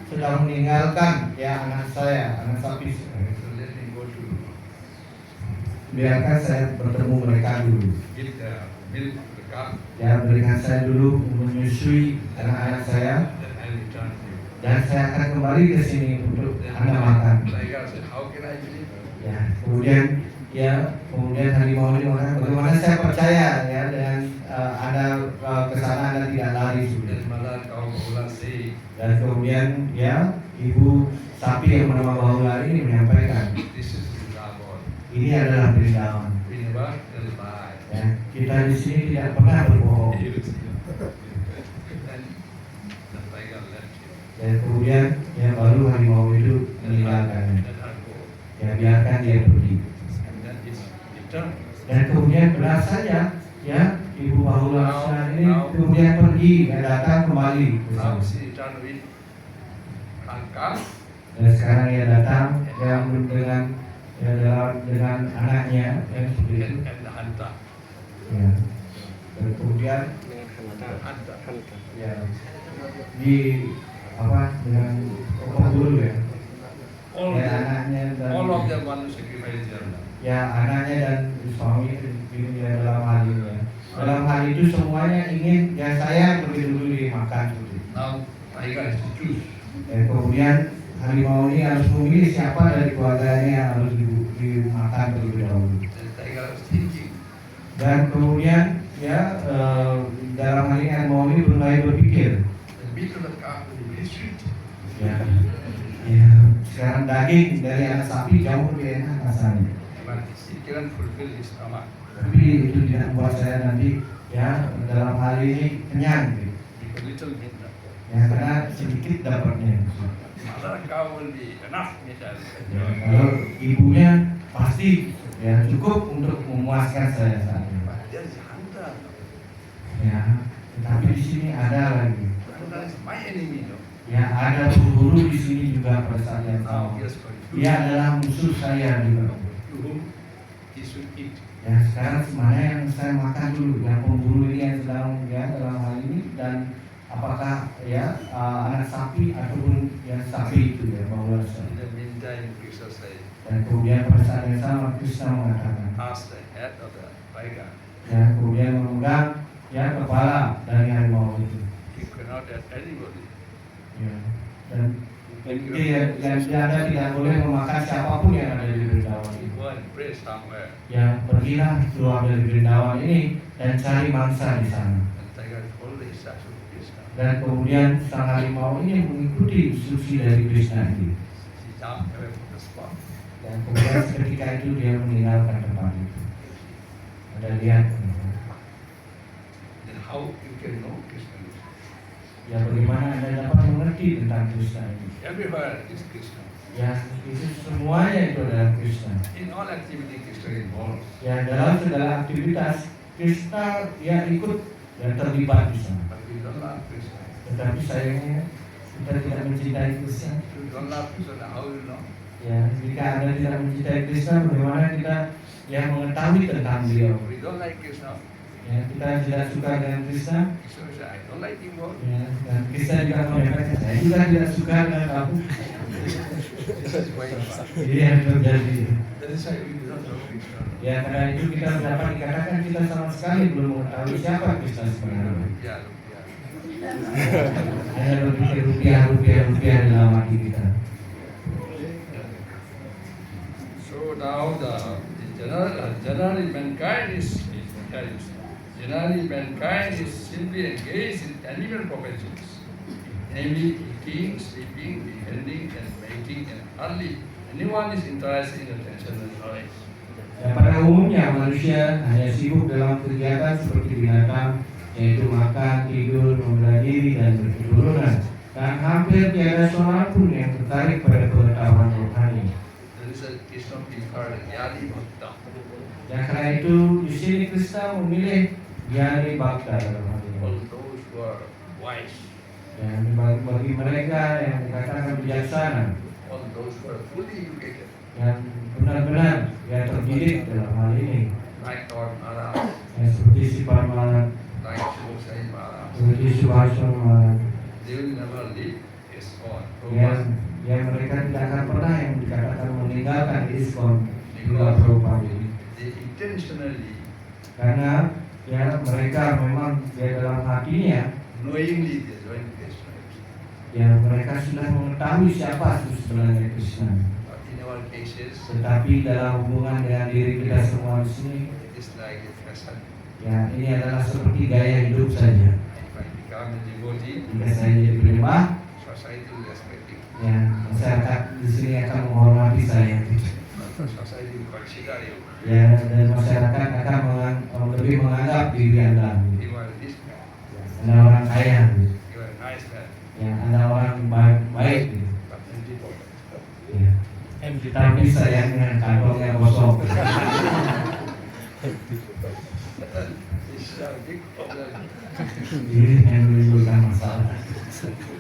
sudah meninggalkan ya anak saya, anak sapi. So let me go to Biarkan saya bertemu mereka dulu. get the milk to the car. Ya berikan saya dulu menyusui anak-anak saya Then I return to you. dan saya akan kembali ke sini untuk Then Anda makan. tiger said, how can I believe? Ya kemudian harimau ini mengatakan bagaimana saya percaya ya dengan Anda kesana Anda tidak lari sudah. Then mother cow bahula say, Dan kemudian ya ibu sapi yang bernama Bahula ini menyampaikan this is Vrindavan. ini adalah Vrindavan. We never tell lie. Ya, kita di sini tidak pernah berbohong. Then the tiger left him. Dan kemudian ya baru harimau itu meninggalkannya. Let her go. Ya biarkan dia pergi. And then it returned. Dan kemudian benar saja ya ibu Bahula ini kemudian pergi dan datang kembali ke Now sana. she returned with Kanka Dan sekarang ia datang yang dengan anaknya yang seperti itu. and the Hanta. Ya. Dan kemudian Hanta. ya di dengan guru ya. All, Ya anaknya dan all of them want to sacrifice their life. ya anaknya dan suami ini ya dalam hal ini ya. Dalam hal itu semuanya ingin ya saya lebih dulu dimakan gitu. Now tiger has to choose. Dan kemudian harimau ini harus memilih siapa dari keluarganya yang harus dimakan terlebih dahulu. The tiger was thinking, Dan kemudian ya dalam hal ini harimau ini mulai berpikir the meat of the calf will be very sweet. ya sekarang daging dari anak sapi jauh lebih enak rasanya. But it cannot fulfill his stomach. Tapi itu tidak membuat saya nanti ya dalam hal ini kenyang gitu. Because little meat. Ya karena sedikit dapatnya. Mother cow will be enough meat. Ya, kalau ibunya pasti ya cukup untuk memuaskan saya saat ini. But there is Hanta. Ya, tetapi di sini ada lagi. Hanta is my enemy. No? Ya ada penghulu di sini juga pada saat yang Now sama. he has confused Dia adalah musuh saya juga. to whom he should eat. Ya sekarang mana yang saya makan dulu, yang pemburu ini yang sedang ya dalam hal ini, dan apakah ya anak sapi ataupun yang sapi itu ya bahwa In the meantime, Krishna said, dan kemudian pada saat yang sama Krishna mengatakan ask the head of the tiger. ya kemudian memegang ya kepala dari harimau itu He cannot have anybody. ya dan yang Anda tidak boleh memakan siapapun yang ada di Vrindavan He itu. go and pray somewhere. Ya pergilah keluar dari Vrindavan ini dan cari mangsa di sana. And tiger follow the instruction of Krishna. Dan kemudian sang harimau ini mengikuti instruksi dari Krishna itu. He jumped away from the spot. Dan kemudian ketika itu dia meninggalkan tempat itu. Ada lihat Then how you can know Krishna? ya bagaimana Anda dapat mengerti tentang Krishna ini. Everywhere is Krishna. Ya itu semuanya itu adalah Krishna. In all activity, Krishna is involved. Ya dalam segala aktivitas Krishna ya ikut dan terlibat di sana. But we don't love Krishna. Tetapi sayangnya kita tidak mencintai Krishna. If you don't love Krishna, how you know? Ya jika Anda tidak mencintai Krishna, bagaimana kita yang mengetahui tentang beliau? If we don't like Krishna, Ya kita tidak suka dengan Krishna. Krishna will say, I don't like you more. Ya, dan Krishna juga menyampaikan saya juga tidak suka dengan kamu. This is going on. Jadi yang terjadi. That is why we do not know Krishna. Ya karena itu kita dapat dikatakan kita sama sekali belum mengetahui siapa Krishna sebenarnya. Yeah, yeah. Hanya berpikir rupiah dalam hati kita. So now the generally mankind is simply engaged in animal propensions, namely eating, sleeping, defending, and mating, and hardly anyone is interested in attention and knowledge. Ya, pada umumnya manusia hanya sibuk dalam kegiatan seperti binatang, yaitu makan, tidur, membela diri, dan berketurunan. Dan hampir tiada seorang pun yang tertarik pada pengetahuan rohani. There is a Krishna preferred Yadi Bhakta. Ya karena itu di sini Krishna memilih Gyani Bhakta dalam hal ini. All those who are wise, Ya, bagi mereka yang dikatakan bijaksana, all those who are fully educated, yang benar-benar yang terdidik dalam hal ini, like Lord Maharaj, yang seperti si Parmalat, like Shivasai Maharaj, seperti Subhasana Maharaj, they will never leave his own. yang mereka tidak akan pernah yang dikatakan meninggalkan ISKCON juga Prabhupada ini. They intentionally, Karena ya mereka memang ya dalam hatinya knowingly they join Krishna. ya mereka sudah mengetahui siapa sebenarnya Krishna. But in our cases, Tetapi dalam hubungan dengan diri kita semua di sini, it is like a fashion. ya ini adalah seperti gaya hidup saja. If I become a devotee, Jika saya jadi penyembah, society will respect me. ya masyarakat di sini akan menghormati saya. Society will consider you. Ya dan masyarakat akan lebih menganggap diri Anda. You are this man. Anda orang kaya, You are a nice man. ya Anda orang baik. But empty pocket. Ya. Tapi sayangnya kantongnya kosong. It's a big problem. Ini yang menimbulkan masalah.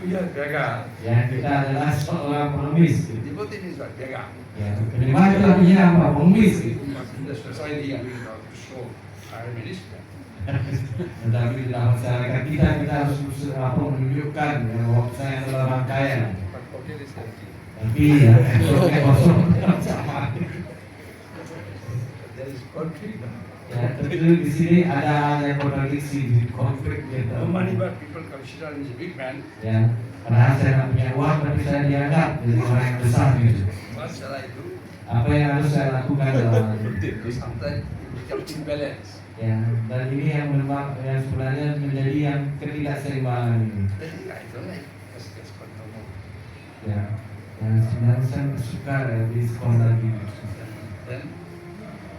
We are beggar. Ya kita adalah seorang pengemis. Devotee means what? Beggar. Ya penyembah itu artinya apa? Pengemis. But in the society, we have to show I am a rich man. Tetapi di dalam masyarakat kita harus menunjukkan ya, bahwa saya adalah orang kaya. But pocket is empty. Tapi ya kantongnya kosong sama. There is conflict. Ya tentu di sini ada kontradiksi di konflik gitu. No money, but people consider him as a big man. Ya karena saya nggak punya uang tapi saya dianggap jadi orang yang besar gitu. What shall I do? Apa yang harus saya lakukan dalam hal ini? Sometimes you become imbalance. Ya dan ini yang sebenarnya menjadi yang ketidakseimbangan ini. Then I don't like let's control. Ya yang sebenarnya saya suka ya, di sekolah lagi. Then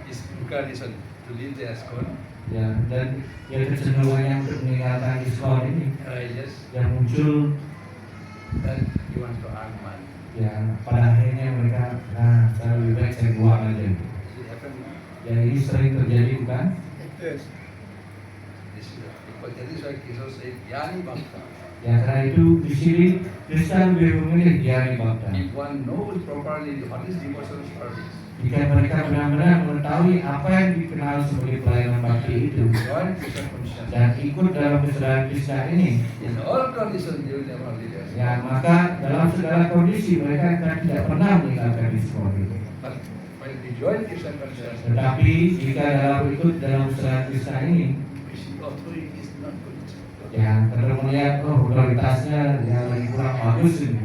is incarnation to leave the ISKCON. Ya dan ya kecenderungannya untuk meninggalkan sekolah ini Yes. yang muncul Then you want to earn money. ya pada akhirnya mereka saya lebih baik saya buang aja. Does it happen? Ya ini sering terjadi bukan? Yes. This is because that is why Krishna said Gyani Bhakta. Ya karena itu di sini Krishna lebih memilih Gyani Bhakta. If one knows properly what is devotional service, jika mereka benar-benar mengetahui apa yang dikenal sebagai pelayanan bakti itu join Krishna consciousness. dan ikut dalam kesadaran Krishna ini, In all conditions, they will never leave us. ya maka dalam segala kondisi mereka akan tidak pernah meninggalkan diskon itu. But when we join Krishna consciousness, Tetapi jika dalam ikut dalam kesadaran Krishna ini, we see authority is not good. ya kita melihat otoritasnya yang lagi kurang bagus ini.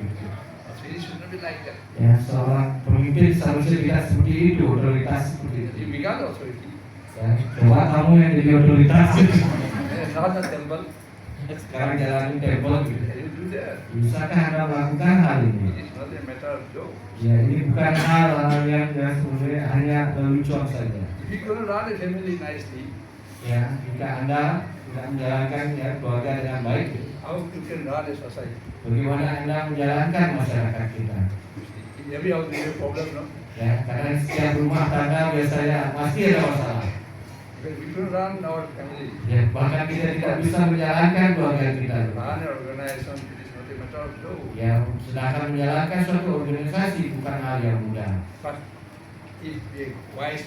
Authority should not be like that. Ya seorang pemimpin seharusnya tidak seperti itu, otoritas seperti itu. You become authority. Ya, coba kamu yang jadi otoritas. Not a temple. Sekarang jalanin tempel gitu. Can you do that? Bisakah Anda melakukan hal It ini? is not a matter of joke. Ya ini bukan hal yang sebenarnya hanya lelucon saja. If you going to run a family nicely, Ya jika Anda tidak menjalankan ya keluarga dengan baik, how you can run a society? bagaimana Anda menjalankan masyarakat kita? In every house there is a problem, no? Ya karena setiap rumah tangga biasanya pasti ada masalah. Because we couldn't run our family. Ya bahkan kita tidak bisa menjalankan keluarga kita. Run an organization, it is not a matter of joke. Ya sedangkan menjalankan suatu organisasi bukan hal yang mudah. But if a wise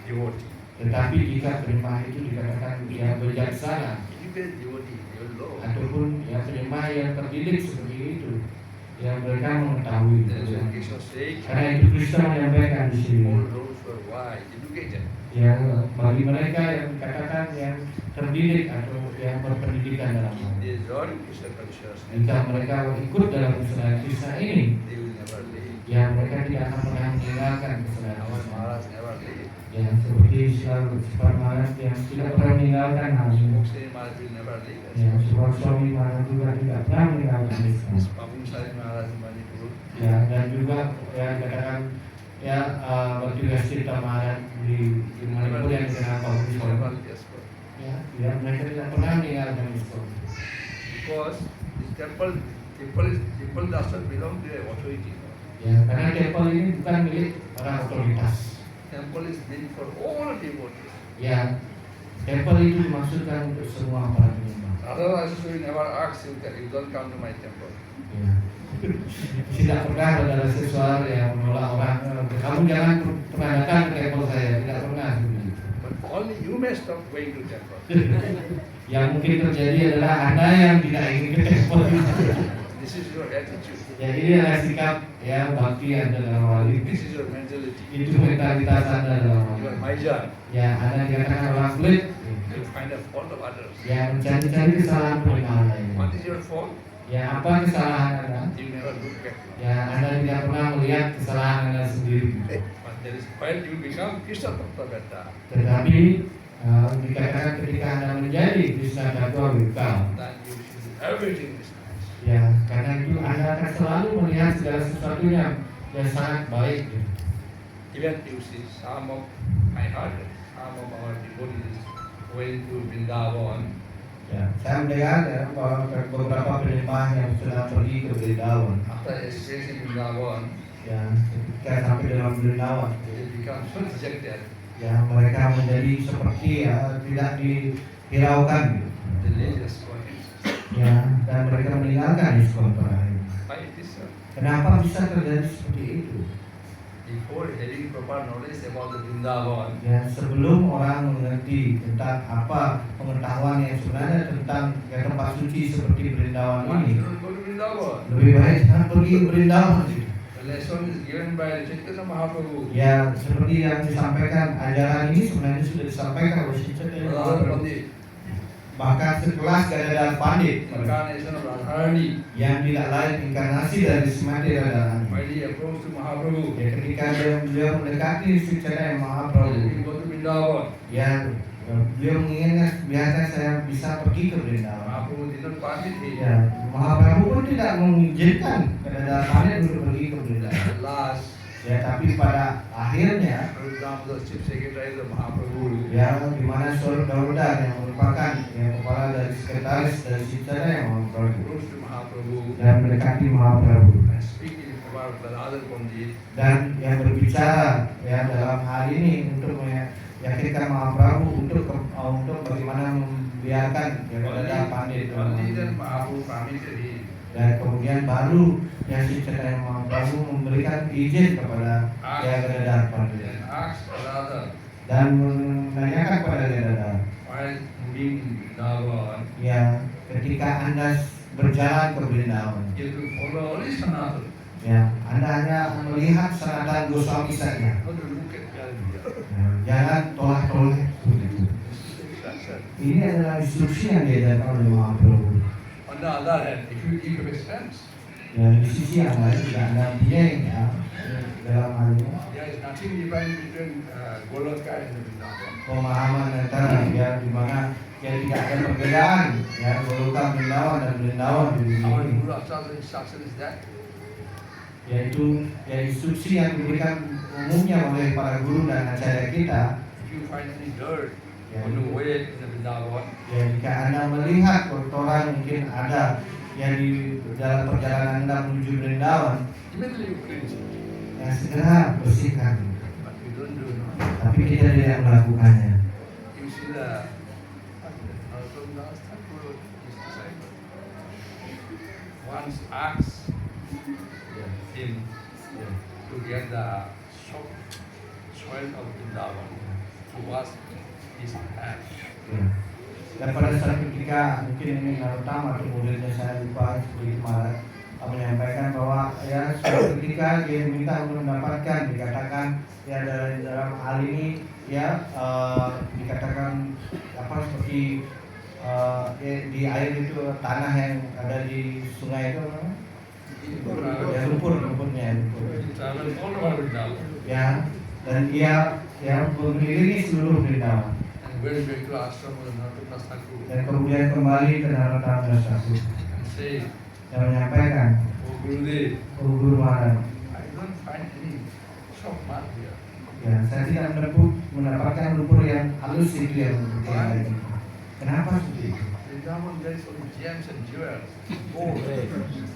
devotee, Tetapi jika penyembah itu dikatakan yang bijaksana educated devotee, they will know. ataupun ya penyembah yang terdidik seperti itu, yang mereka mengetahui. That is why Krishna says, Karena itu Krishna menyampaikan di sini. all those who are wise, educated, Ya bagi mereka yang dikatakan yang terdidik atau yang berpendidikan dalam hal. they join Krishna consciousness, Jika mereka ikut dalam kesadaran Krishna ini, they will never leave. ya mereka tidak akan pernah meninggalkan kesadaran Our Krishna. Maharaj never leave. Ya seperti Sifat Maharaj yang tidak pernah meninggalkan hal ini. Moksha Maharaj will never leave us. Ya Sifat Swami Maharaj juga tidak pernah meninggalkan Krishna. Babun Sari Maharaj in Manipur, Ya dan juga ya dikatakan ya Bhakti Vesita Maharaj di Manipur yang dikenal Pak Budi never Swami. leave us. Ya mereka tidak pernah meninggalkan Islam. Because this temple does not belong to a authority. Ya karena temple ini bukan milik para otoritas. Temple is built for all devotees. Ya temple itu dimaksudkan untuk semua para penyembah. Otherwise, we will never ask you that you don't come to my temple. Ya. Tidak pernah ada sesuatu yang menolak orang. Kamu jangan pernah datang ke temple saya. Tidak pernah seperti itu. But only you may stop going to temple. Yang mungkin terjadi adalah Anda yang tidak ingin ke temple. This is your attitude. Ya ini adalah sikap ya bakti Anda dalam hal ini. This is your mentality. Itu mentalitas Anda dalam hal You are ini. Maija. Ya Anda dikatakan orang pelit. You find a fault of others. Ya mencari-cari kesalahan orang lain. What is your fault? Ya apa kesalahan Anda? You never look back. Ya Anda tidak pernah melihat kesalahan Anda sendiri. But there is when you become Krishna Bhakta Vedda, Tetapi dikatakan ketika Anda menjadi Krishna Tattva Vikam, then you see everything is nice. ya karena itu Anda akan selalu melihat segala sesuatunya yang sangat baik. Even you see some of I heard some of our devotees went to Vrindavan. Ya, saya mendengar ya, bahwa beberapa penyembah yang sudah pergi ke Vrindavan, After experiencing Vrindavan, ya ketika sampai dalam Vrindavan, they become so dejected. ya mereka menjadi seperti ya tidak dihiraukan, gitu. They lay just for him. Ya dan mereka meninggalkan Islam terakhir. Why is this, sir? Kenapa bisa terjadi seperti itu? Before having proper knowledge about the Vrindavan, Ya sebelum orang mengerti tentang apa pengetahuan yang sebenarnya tentang ya, tempat suci seperti Vrindavan one ini, should go to Vrindavan. lebih baik jangan pergi ke Vrindavan. The lesson is given by Chaitanya Mahaprabhu. Ya seperti yang disampaikan ajaran ini sebenarnya sudah disampaikan oleh Chaitanya Radha Mahaprabhu. Pandit, Bahkan sekelas Gadadhar Pandit incarnation of Radharani, yang tidak lain inkarnasi dari Srimati Radharani. when he approached to Mahaprabhu, Ya ketika beliau mendekati Chaitanya Mahaprabhu, he go to Vrindavan. ya beliau menginginkan biarkan saya bisa pergi ke Vrindavan. Mahaprabhu did not permit him. Ya, Mahaprabhu pun tidak mengizinkan kepada Pandit untuk pergi ke Vrindavan. At last, Ya, tapi pada akhirnya, Rudram, the chief secretary of Mahaprabhu, ya di mana Swarup Damodar yang merupakan yang kepala dari sekretaris dari Chaitanya Mahaprabhu approached to Mahaprabhu dan mendekati Mahaprabhu and speaking about Radha Pandit. dan yang berbicara ya dalam hal ini untuk meyakinkan Mahaprabhu untuk bagaimana membiarkan ya kepada Pandit. Only then Mahaprabhu permitted him. dan kemudian baru yang si Chaitanya Mahaprabhu memberikan izin kepada ya Gadadhar Pandit and ask Radha, dan menanyakan kepada Gadadhar, while moving in Vrindavan, ya ketika Anda berjalan ke Vrindavan, you have to follow only Sanatana, ya Anda hanya melihat Sanatana Goswami saja, not to look at Gandhi. ya, jangan tolak-tolak seperti itu. Ini adalah instruksi yang diajarkan oleh Mahaprabhu. On the other hand, if you have a sense, Ya, di sisi yang lain juga Anda biayain ya dalam hal ini there is nothing divine between Goloka and Vrindavan. pemahaman antara ya di mana ya tidak ada perbedaan ya Goloka Vrindavan dan Vrindavan di dunia Our ini. Guru Acharya instruction is that Yaitu ya instruksi yang diberikan umumnya oleh para guru dan acara kita. if you find any dirt Ya, on the way in the Vrindavan, ya jika Anda melihat kotoran mungkin ada yang di dalam perjalanan Anda menuju Vrindavan, immediately you cleanse it. ya segera bersihkan. But we don't do it. Tapi kita tidak melakukannya. You see the Narottam Das Thakur, his disciple, once asked him to get the soil of Vrindavan to wash his hands. Ya. Dan pada saat ketika mungkin ini Narottam atau muridnya saya lupa sedikit marah menyampaikan bahwa ya suatu ketika dia minta untuk mendapatkan dikatakan ya dalam hal ini ya dikatakan apa seperti di air itu tanah yang ada di sungai itu ya lumpurnya He traveled all over Vrindavan ya dan dia ya mengelilingi seluruh Vrindavan and went back to ashram of Narottam Das Thakur dan kemudian kembali ke Narottam Das Thakur and said, dan menyampaikan, "Oh Gurudev, "Oh Guru Maharaj, I don't find any soft mud here. ya saya tidak mendapatkan lumpur yang halus itu yang ada ini. Kenapa seperti itu?" Vrindavan there is only gems and jewels, gold.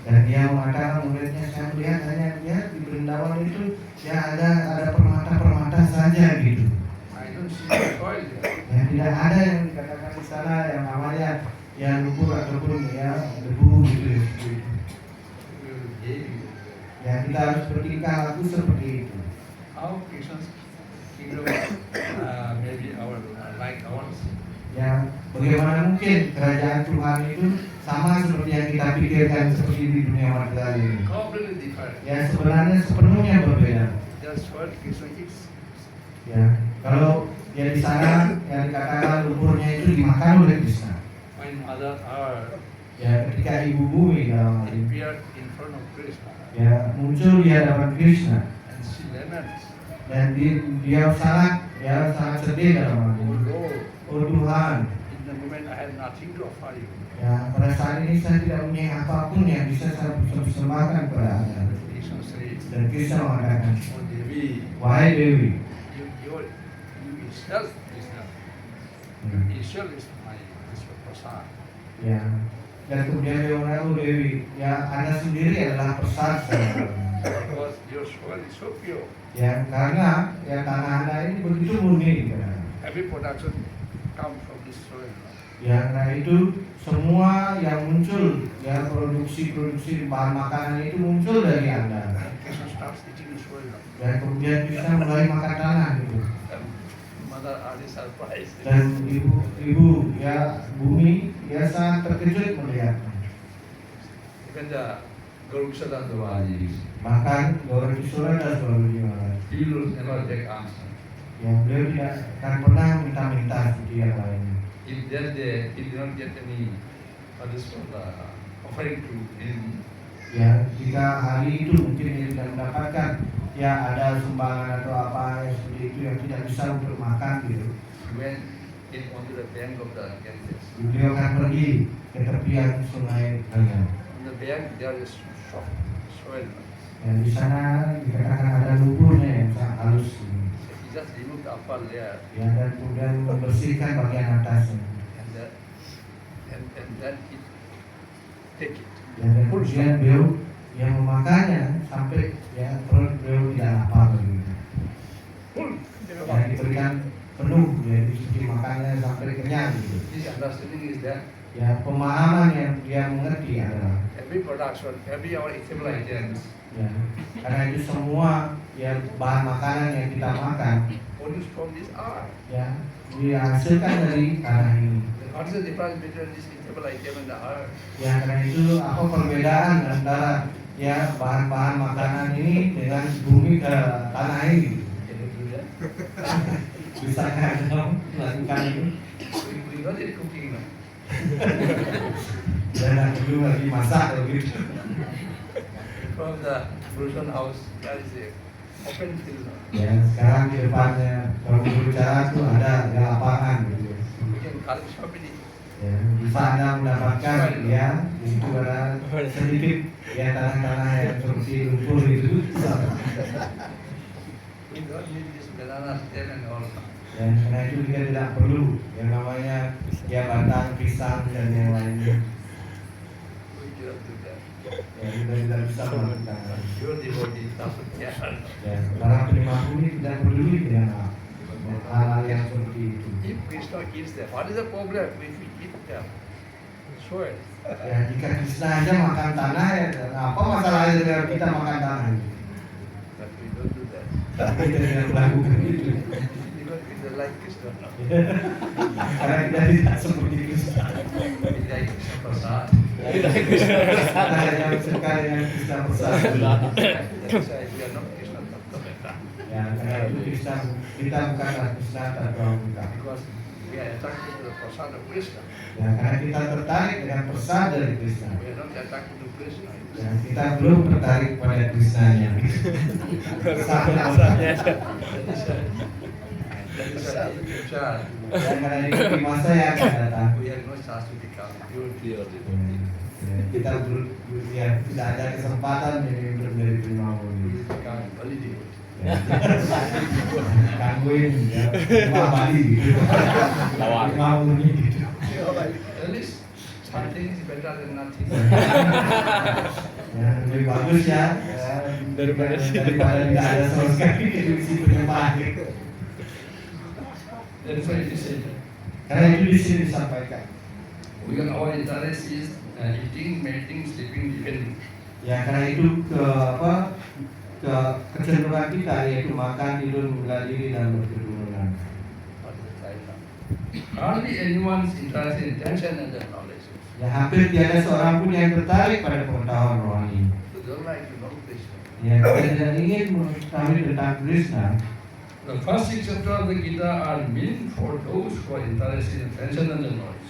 Dan dia mengatakan muridnya, saya melihat hanya ya di Vrindavan itu ya ada permata-permata saja gitu. I don't see the soil here. Ya tidak ada yang dikatakan di sana yang namanya ya lumpur ataupun ya debu gitu ya. Seperti itu. Ya kita harus bertingkah laku seperti itu. How Krishna's kingdom maybe like ours. Ya bagaimana mungkin kerajaan Tuhan itu sama seperti yang kita pikirkan seperti di dunia material ini. Completely different. Ya sebenarnya sepenuhnya berbeda. That's what Krishna is. Ya kalau ya di sana yang dikatakan lumpurnya itu dimakan oleh Krishna. When Mother Earth Ya ketika ibu bumi dalam hal ini, appeared in front of Krishna ya muncul di hadapan Krishna and she laments, dan dia sangat sedih dalam hal "Oh ini. Lord, Oh Tuhan, in the moment I have nothing to offer you." ya pada saat ini saya tidak punya apapun yang bisa saya persembahkan kepada Anda. Krishna says, Dan Krishna mengatakan, "Oh Devi, wahai Dewi, you itself is not. You itself is my prasad." ya dan kemudian dia mengatakan, oh Dewi, ya Anda sendiri adalah persat saya. Because your soul is so pure. Ya karena ya tanah Anda ini begitu murni. Ya. Every production comes from this soil. Ya karena itu semua yang muncul ya produksi bahan makanan itu muncul dari Anda. Krishna starts eating the soil. Dan kemudian bisa mulai makan tanah gitu. Mother Earth is surprised. Dan ibu ya bumi ya sangat terkejut melihatnya. Even the Garuksada Dwari, Bahkan Gaura Kisura dan Gaura Maharaj, he will never take answer. ya beliau tidak akan pernah minta-minta seperti yang lainnya. If that day he did not get any this for the offering to him, Ya jika hari itu mungkin dia tidak mendapatkan ya ada sumbangan atau apa yang seperti itu yang tidak bisa untuk makan gitu. he went in onto the bank of the Ganges. Beliau akan pergi ke tepian sungai Ganges. On the bank there is soft soil. Dan di sana dikatakan ada lumpurnya yang sangat halus. So he just removed the upper layer Ya dan kemudian membersihkan bagian atasnya. and then he take it. Ya, dan kemudian beliau yang memakannya sampai ya perut beliau tidak lapar begitu. Ya diberikan penuh ya disuci makannya sampai kenyang gitu. His understanding is that Ya pemahaman yang dia mengerti adalah every production, every our eatable items Ya, karena itu semua ya bahan makanan yang kita makan produced from this earth. ya dihasilkan dari tanah ini. What is the difference between this eatable item and the earth? Ya karena itu apa perbedaan antara ya bahan-bahan makanan ini dengan bumi tanah ini? Can you do that? Bisakah kamu melakukan itu? We don't need cooking now. Dan dulu lagi masak begitu. From the Bruson house, there is a open field now. Ya sekarang di depannya kalau berbicara tuh ada lapangan gitu. We can collect happily. Ya, bisa Anda mendapatkan ya di situ ada sedikit ya tanah-tanah yang seperti lumpur itu. We don't need this banana stem and all. Dan karena itu kita tidak perlu yang namanya ya batang pisang dan yang lainnya. We cannot do that. Ya kita tidak bisa melakukan. Your devotee doesn't care. Ya, para penikmat ini tidak peduli dengan hal-hal yang seperti itu. If Krishna eats them, what is the problem if we eat them? Sure. Ya, jika Krishna aja makan tanah, ya apa masalahnya dengan kita makan tanah? But we don't do that. Tapi kita tidak melakukan itu. Because we don't like Krishna. Karena kita tidak seperti Krishna. We like Krishna Prasad. Kita hanya suka dengan Krishna Prasad. That's why we are not Krishna Tattva. Ya, karena itu kita bukanlah Krishna Tattva. Because we are attracted to the Prasad of Krishna. Ya, karena kita tertarik dengan prasad dari Krishna. We are not attracted to Krishna. Ya, kita belum tertarik pada Krishnanya. Rasanya aja. That is a future. Dan karena itu di masa yang akan datang, We are not Sasudika. Pure kita ya, tidak ada kesempatan untuk menjadi primawar. become validity. Kangguin ya, cuma Bali gitu. Primawar gitu. At least something is better than nothing. Ya, lebih bagus ya, daripada tidak ada sama sekali di situ penyembahan. That's why it is said. Karena itu di sini disampaikan. We are our interest is eating, mating, sleeping, depending. Ya karena itu kecenderungan kita yaitu makan, tidur, bela diri dan berketurunan. What is the China? Hardly anyone is interested in tension and the knowledge. Ya hampir tiada seorang pun yang tertarik pada pengetahuan rohani. So they don't like to know Krishna. Ya kita tidak ingin mengetahui tentang Krishna. The first six chapters of the Gita are meant for those who are interested in tension and the knowledge.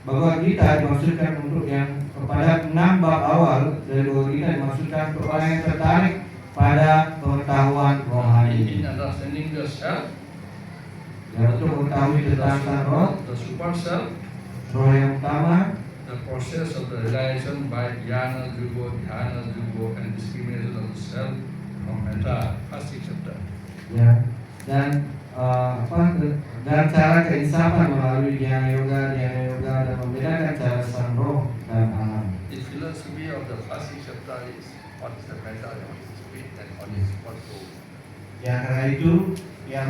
Bhagavad Gita dimaksudkan untuk yang kepada 6 bab awal dari Bhagavad Gita dimaksudkan untuk orang yang tertarik pada pengetahuan In rohani. understanding the self, Ya untuk mengetahui tentang sang roh, the super self, roh yang utama, the process of the realization by jnana, dhyana, and discrimination of the self from metta, first six chapters. ya dan dan cara keinsafan melalui dhyana yoga dan membedakan cara sang roh dan alam. The philosophy of the first six chapters is what is the metta, what is the spirit, and what is what soul. Ya karena itu yang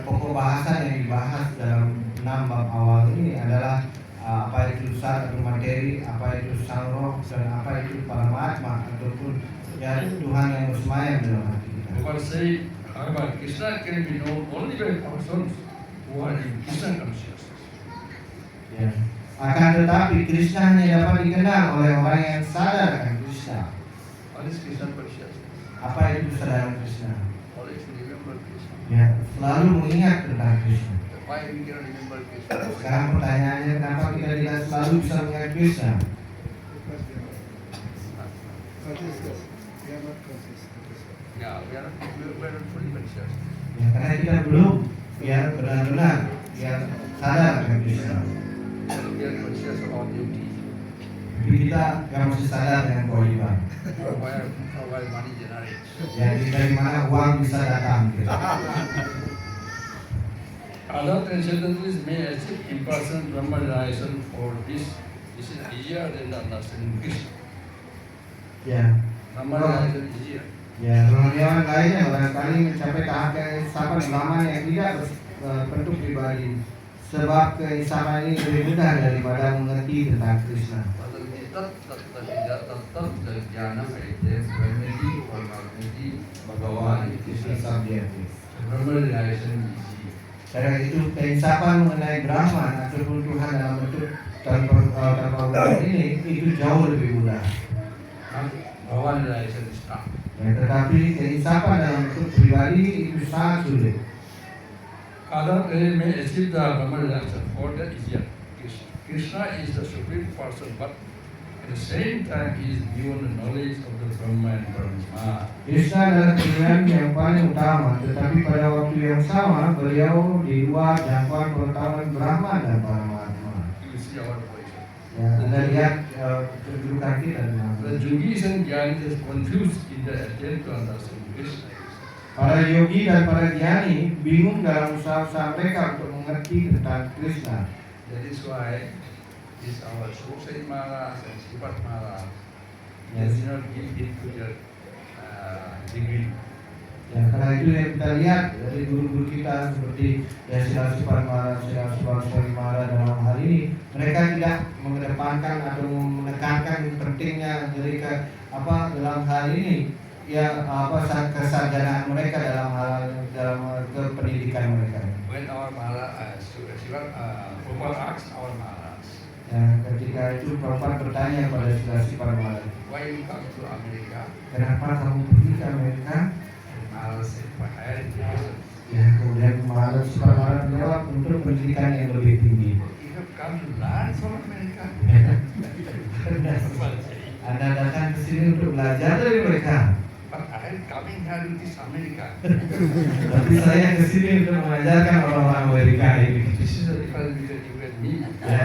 pokok bahasan yang dibahas dalam 6 bab awal ini adalah apa itu zat atau materi, apa itu sang roh dan apa itu paramatma ataupun ya Tuhan yang bersemayam dalam hati kita. Bhagavan say, however, Krishna can be known only by persons who are in Krishna consciousness. Ya. Akan tetapi Krishna hanya dapat dikenal oleh orang yang sadar akan Krishna. What is Krishna consciousness? Apa itu kesadaran Krishna? Always remember Krishna. Ya, selalu mengingat tentang Krishna. Why we cannot remember Krishna? Sekarang pertanyaannya kenapa kita tidak selalu bisa mengingat Krishna? Yeah, we are not fully conscious. Ya, karena kita belum benar-benar sadar akan Krishna. We are conscious of our duty. Jadi kita yang mesti sadar dengan kewajiban. Where money generates. Ya, dari mana uang bisa datang. Gitu. Other transcendentalists may achieve impersonal Brahma realization for this. This is easier than the understanding Krishna. Ya, Brahma realization is easier. ya rohaniawan lainnya barangkali mencapai tahap keinsafan Brahman yang tidak berbentuk pribadi. Sebab keinsafan ini lebih mudah daripada mengerti tentang Krishna. Other than tetap jnana ideas remedy or cognitive Bhagavan Krishna is subjective. Brahma realization easy. Karena itu keinsapan mengenai Brahman ataupun Tuhan dalam bentuk terpaulah ini itu jauh lebih mudah. Bhagavan realization is tough. Ya, tetapi keinsapan dalam bentuk pribadi itu sangat sulit. Other may achieve the Brahma realization for that is yet. Krishna is the supreme person, but at the same time he is beyond the knowledge of the Brahma and Brahma. Krishna adalah Tuhan yang paling utama, tetapi pada waktu yang sama beliau di luar jangkauan pengetahuan Brahma dan Paramatma. You see our position. Ya, Anda lihat kedudukan kita dengan The yogis and jnanis is confused in the attempt to understand Krishna. para yogi dan para jnani bingung dalam usaha-usaha mereka untuk mengerti tentang Krishna. That is why this our Suksai Maharaj and Sivat Maharaj Yes. does not give it to their degree. Ya, karena itu yang kita lihat dari guru-guru kita seperti ya Sila Sipat Maharaj, Sila Subhaswari Maharaj dalam hal ini mereka tidak mengedepankan atau menekankan pentingnya dari dalam hal ini ya kesarjanaan mereka dalam kependidikan mereka. When our Maharaj, Prabhupada asked our Maharaj, Ya, ketika itu Prabhupada bertanya kepada Sila Sipat Maharaj, why you come to America? kenapa kamu pergi ke Amerika? And Maharaj said, for higher education. Ya, kemudian Maharaj Sipat Maharaj menjawab untuk pendidikan yang lebih tinggi. You have come to learn from America. Anda datang ke sini untuk belajar dari mereka. But I am coming here to this America. Tapi saya ke sini untuk mengajarkan orang-orang Amerika ini. This is the difference between you and me. Ya,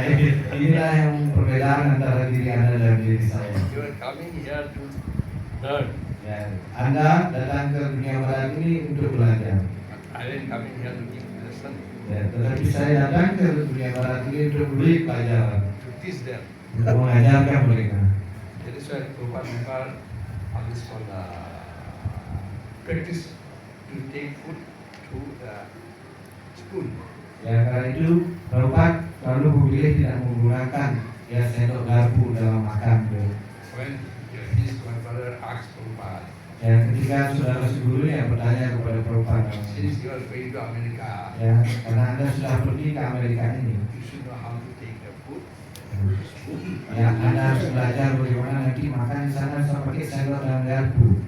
inilah yang perbedaan antara diri Anda dan diri saya. You are coming here to learn. Ya, Anda datang ke dunia barat ini untuk belajar. I am coming here to give lesson. Ya, tetapi saya datang ke dunia barat ini untuk beri pelajaran, To teach them. untuk mengajarkan mereka. That is why Prabhupada never published for the practice to take food to the school. Ya, karena itu Prabhupada lalu memilih tidak menggunakan ya sendok garpu dalam makan. When his grandfather asked Prabhupada, Ya, ketika saudara guru yang bertanya kepada Prabhupada, since you are going to America, ya, karena Anda sudah pergi ke Amerika ini, you should know how to take the food. ya Anda harus belajar bagaimana nanti makan di sana pakai sendok dan garpu.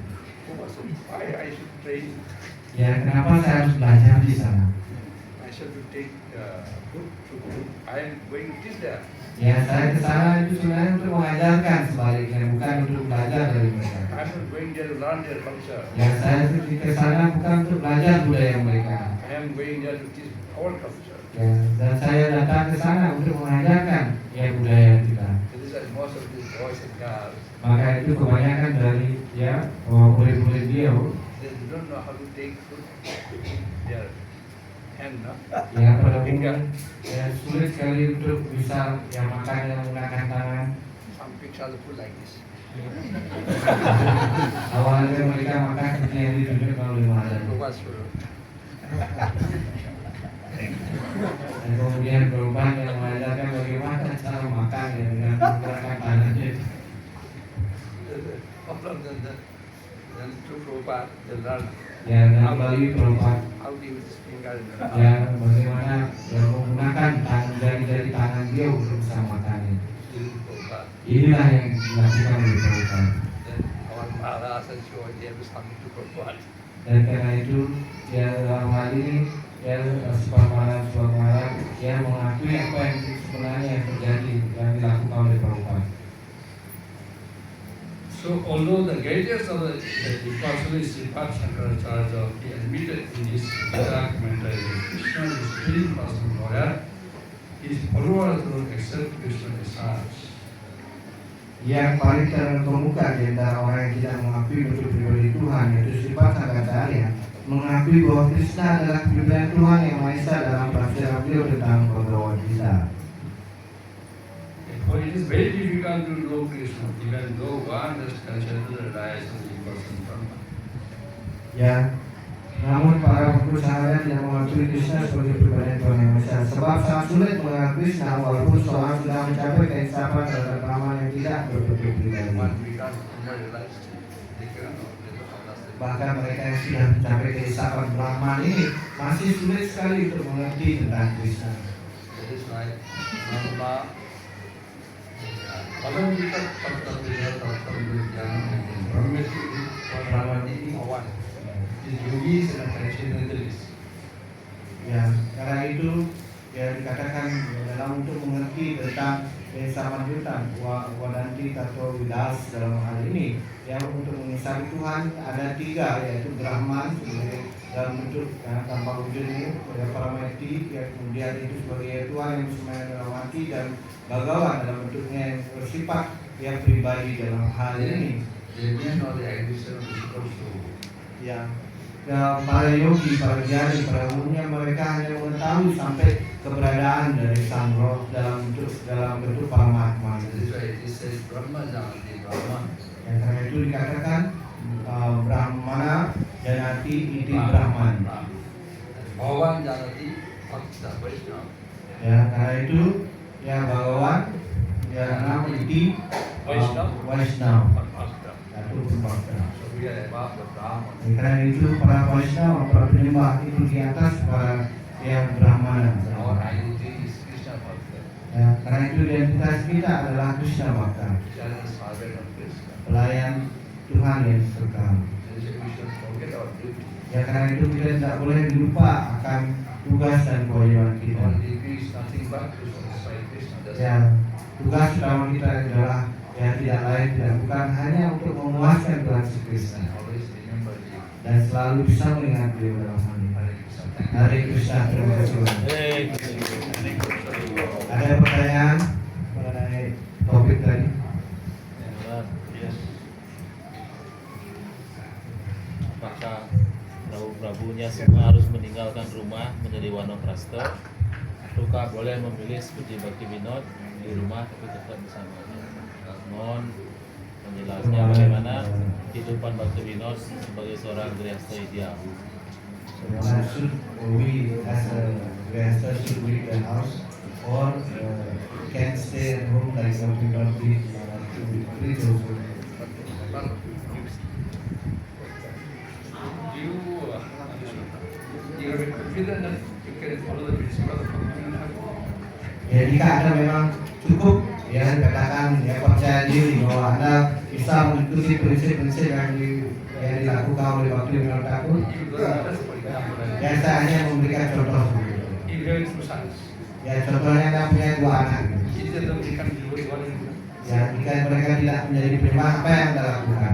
Why I should train? Ya, kenapa saya harus belajar di sana? I should to take food to food. I am going to teach them. Ya, saya ke sana itu sebenarnya untuk mengajarkan sebaliknya, bukan untuk belajar dari mereka. I am not going there to learn their culture. Ya, saya pergi ke sana bukan untuk belajar budaya mereka. I am going there to teach our culture. Ya, dan saya datang ke sana untuk mengajarkan ya budaya kita. That is why most of these boys and girls, Maka itu kebanyakan dari ya murid-murid dia they don't know how to take food in their hand. No? ya pada umumnya ya sulit sekali untuk bisa yang makan yang menggunakan tangan. Some pictures are full like this. Awalnya mereka makan seperti yang ditunjukkan oleh Maharaj. Prabhupada suruh. Dan kemudian perubahan yang mengajarkan bagaimana cara makan ya dengan menggunakan tangannya. All of them, then through Prabhupada, they learn Ya, dan melalui perubahan how to use this finger. ya bagaimana ya menggunakan tangan jari-jari tangan dia untuk bisa makannya. Prabhupada. Inilah yang dilakukan oleh perubahan. Then our Maharaj and Shiva, they have something to Prabhupada. Dan karena itu ya dalam hal ini ya Subhanallah ya mengakui apa yang sebenarnya yang terjadi yang dilakukan oleh Prabhupada. So although the greatest of the Vipasana Sripat Shankaracharya, he admitted in his Gita commentary that Krishna is supreme person Lord, his followers don't accept Krishna as such. Yang paling terkemuka di antara orang yang tidak mengakui bentuk pribadi Tuhan yaitu sifat Shankaracharya mengakui bahwa Krishna adalah pribadi Tuhan yang Maha Esa dalam penafsiran beliau tentang Bhagavad Gita. For it is very difficult to know Krishna, even though one has considered the rise of the person Brahma. Ya, namun para pengikut sahabat yang mengerti mengakui Krishna sebagai pribadi Tuhan Yang Maha Esa. Sebab sangat sulit mengenal Krishna walaupun seorang sudah mencapai keinsafan terhadap Brahman yang tidak berbentuk pribadi. One becomes unrealized. They cannot understand. Bahkan mereka yang sudah mencapai keinsafan Brahman ini masih sulit sekali untuk mengerti tentang Krishna. That is why Brahma, Bhagavan Gita, Brahma ini awan. The yogis and transcendentalists. Ya, karena itu ya dikatakan dalam untuk mengerti tentang sama Yutan, Wadanti Tato Vidas dalam hal ini yang untuk mengisahkan Tuhan ada tiga, yaitu Brahman sebagai dalam bentuk tanpa wujud ini, Paramati yang kemudian itu sebagai Tuhan yang semuanya dalam hati, dan Bhagawan dalam bentuknya yang bersifat yang pribadi dalam hal ini. They may know the existence of physical soul. Ya, para yogi, para jari, pada umumnya mereka hanya mengetahui sampai keberadaan dari sang roh dalam bentuk Paramatma. That is why it says Brahma Janati Brahman. Yang karena itu dikatakan Brahmana Janati iti Brahman. Bhagavan Janati Bhakta Vaishnava. Ya, karena itu ya Bhagawan ya nama iti Vaishnava. Bhakta. Itu berbakta. So we are above the Brahman. Karena itu para Vaishnava, para penyembah itu di atas para yang Brahmana. Our identity is Krishna Bhakta. Ya, karena itu identitas kita adalah Krishna Bhakta, Krishna is servant of Krishna. pelayan Tuhan yang kekal. That is why we should forget our duty. Ya, karena itu kita tidak boleh lupa akan tugas dan kewajiban kita. Our duty is nothing but to satisfy Krishna. That's Ya, tugas utama kita adalah ya tidak lain tidak bukan hanya untuk memuaskan Tuhan Yesus Kristus always remember Him. dan selalu bisa mengingat beliau dalam hal ini. Hare Krishna. Hare Krishna, terima kasih. Ada pertanyaan mengenai topik tadi? Yes. Apakah prabu-prabunya semua harus meninggalkan rumah menjadi wanoprastha, ataukah boleh memilih seperti Bhakti Vinod di rumah tapi tetap bersamanya? Mohon penjelasannya bagaimana kehidupan Bhakti Vinod sebagai seorang grihastha ideal. Bagaimana should we as a grihastha should leave the house or can stay at home like some people please also. You are confident that you can follow the principle of Bhakti. Ya, jika Anda memang cukup ya katakan ya percaya diri bahwa Anda bisa mengikuti prinsip-prinsip yang dilakukan oleh Bhakti Vinod Thakur, ya saya hanya memberikan contoh seperti itu. Even through science. Ya contohnya Anda punya dua anak. It is the we can do it what is Ya jika mereka tidak menjadi penyembah, apa yang Anda lakukan?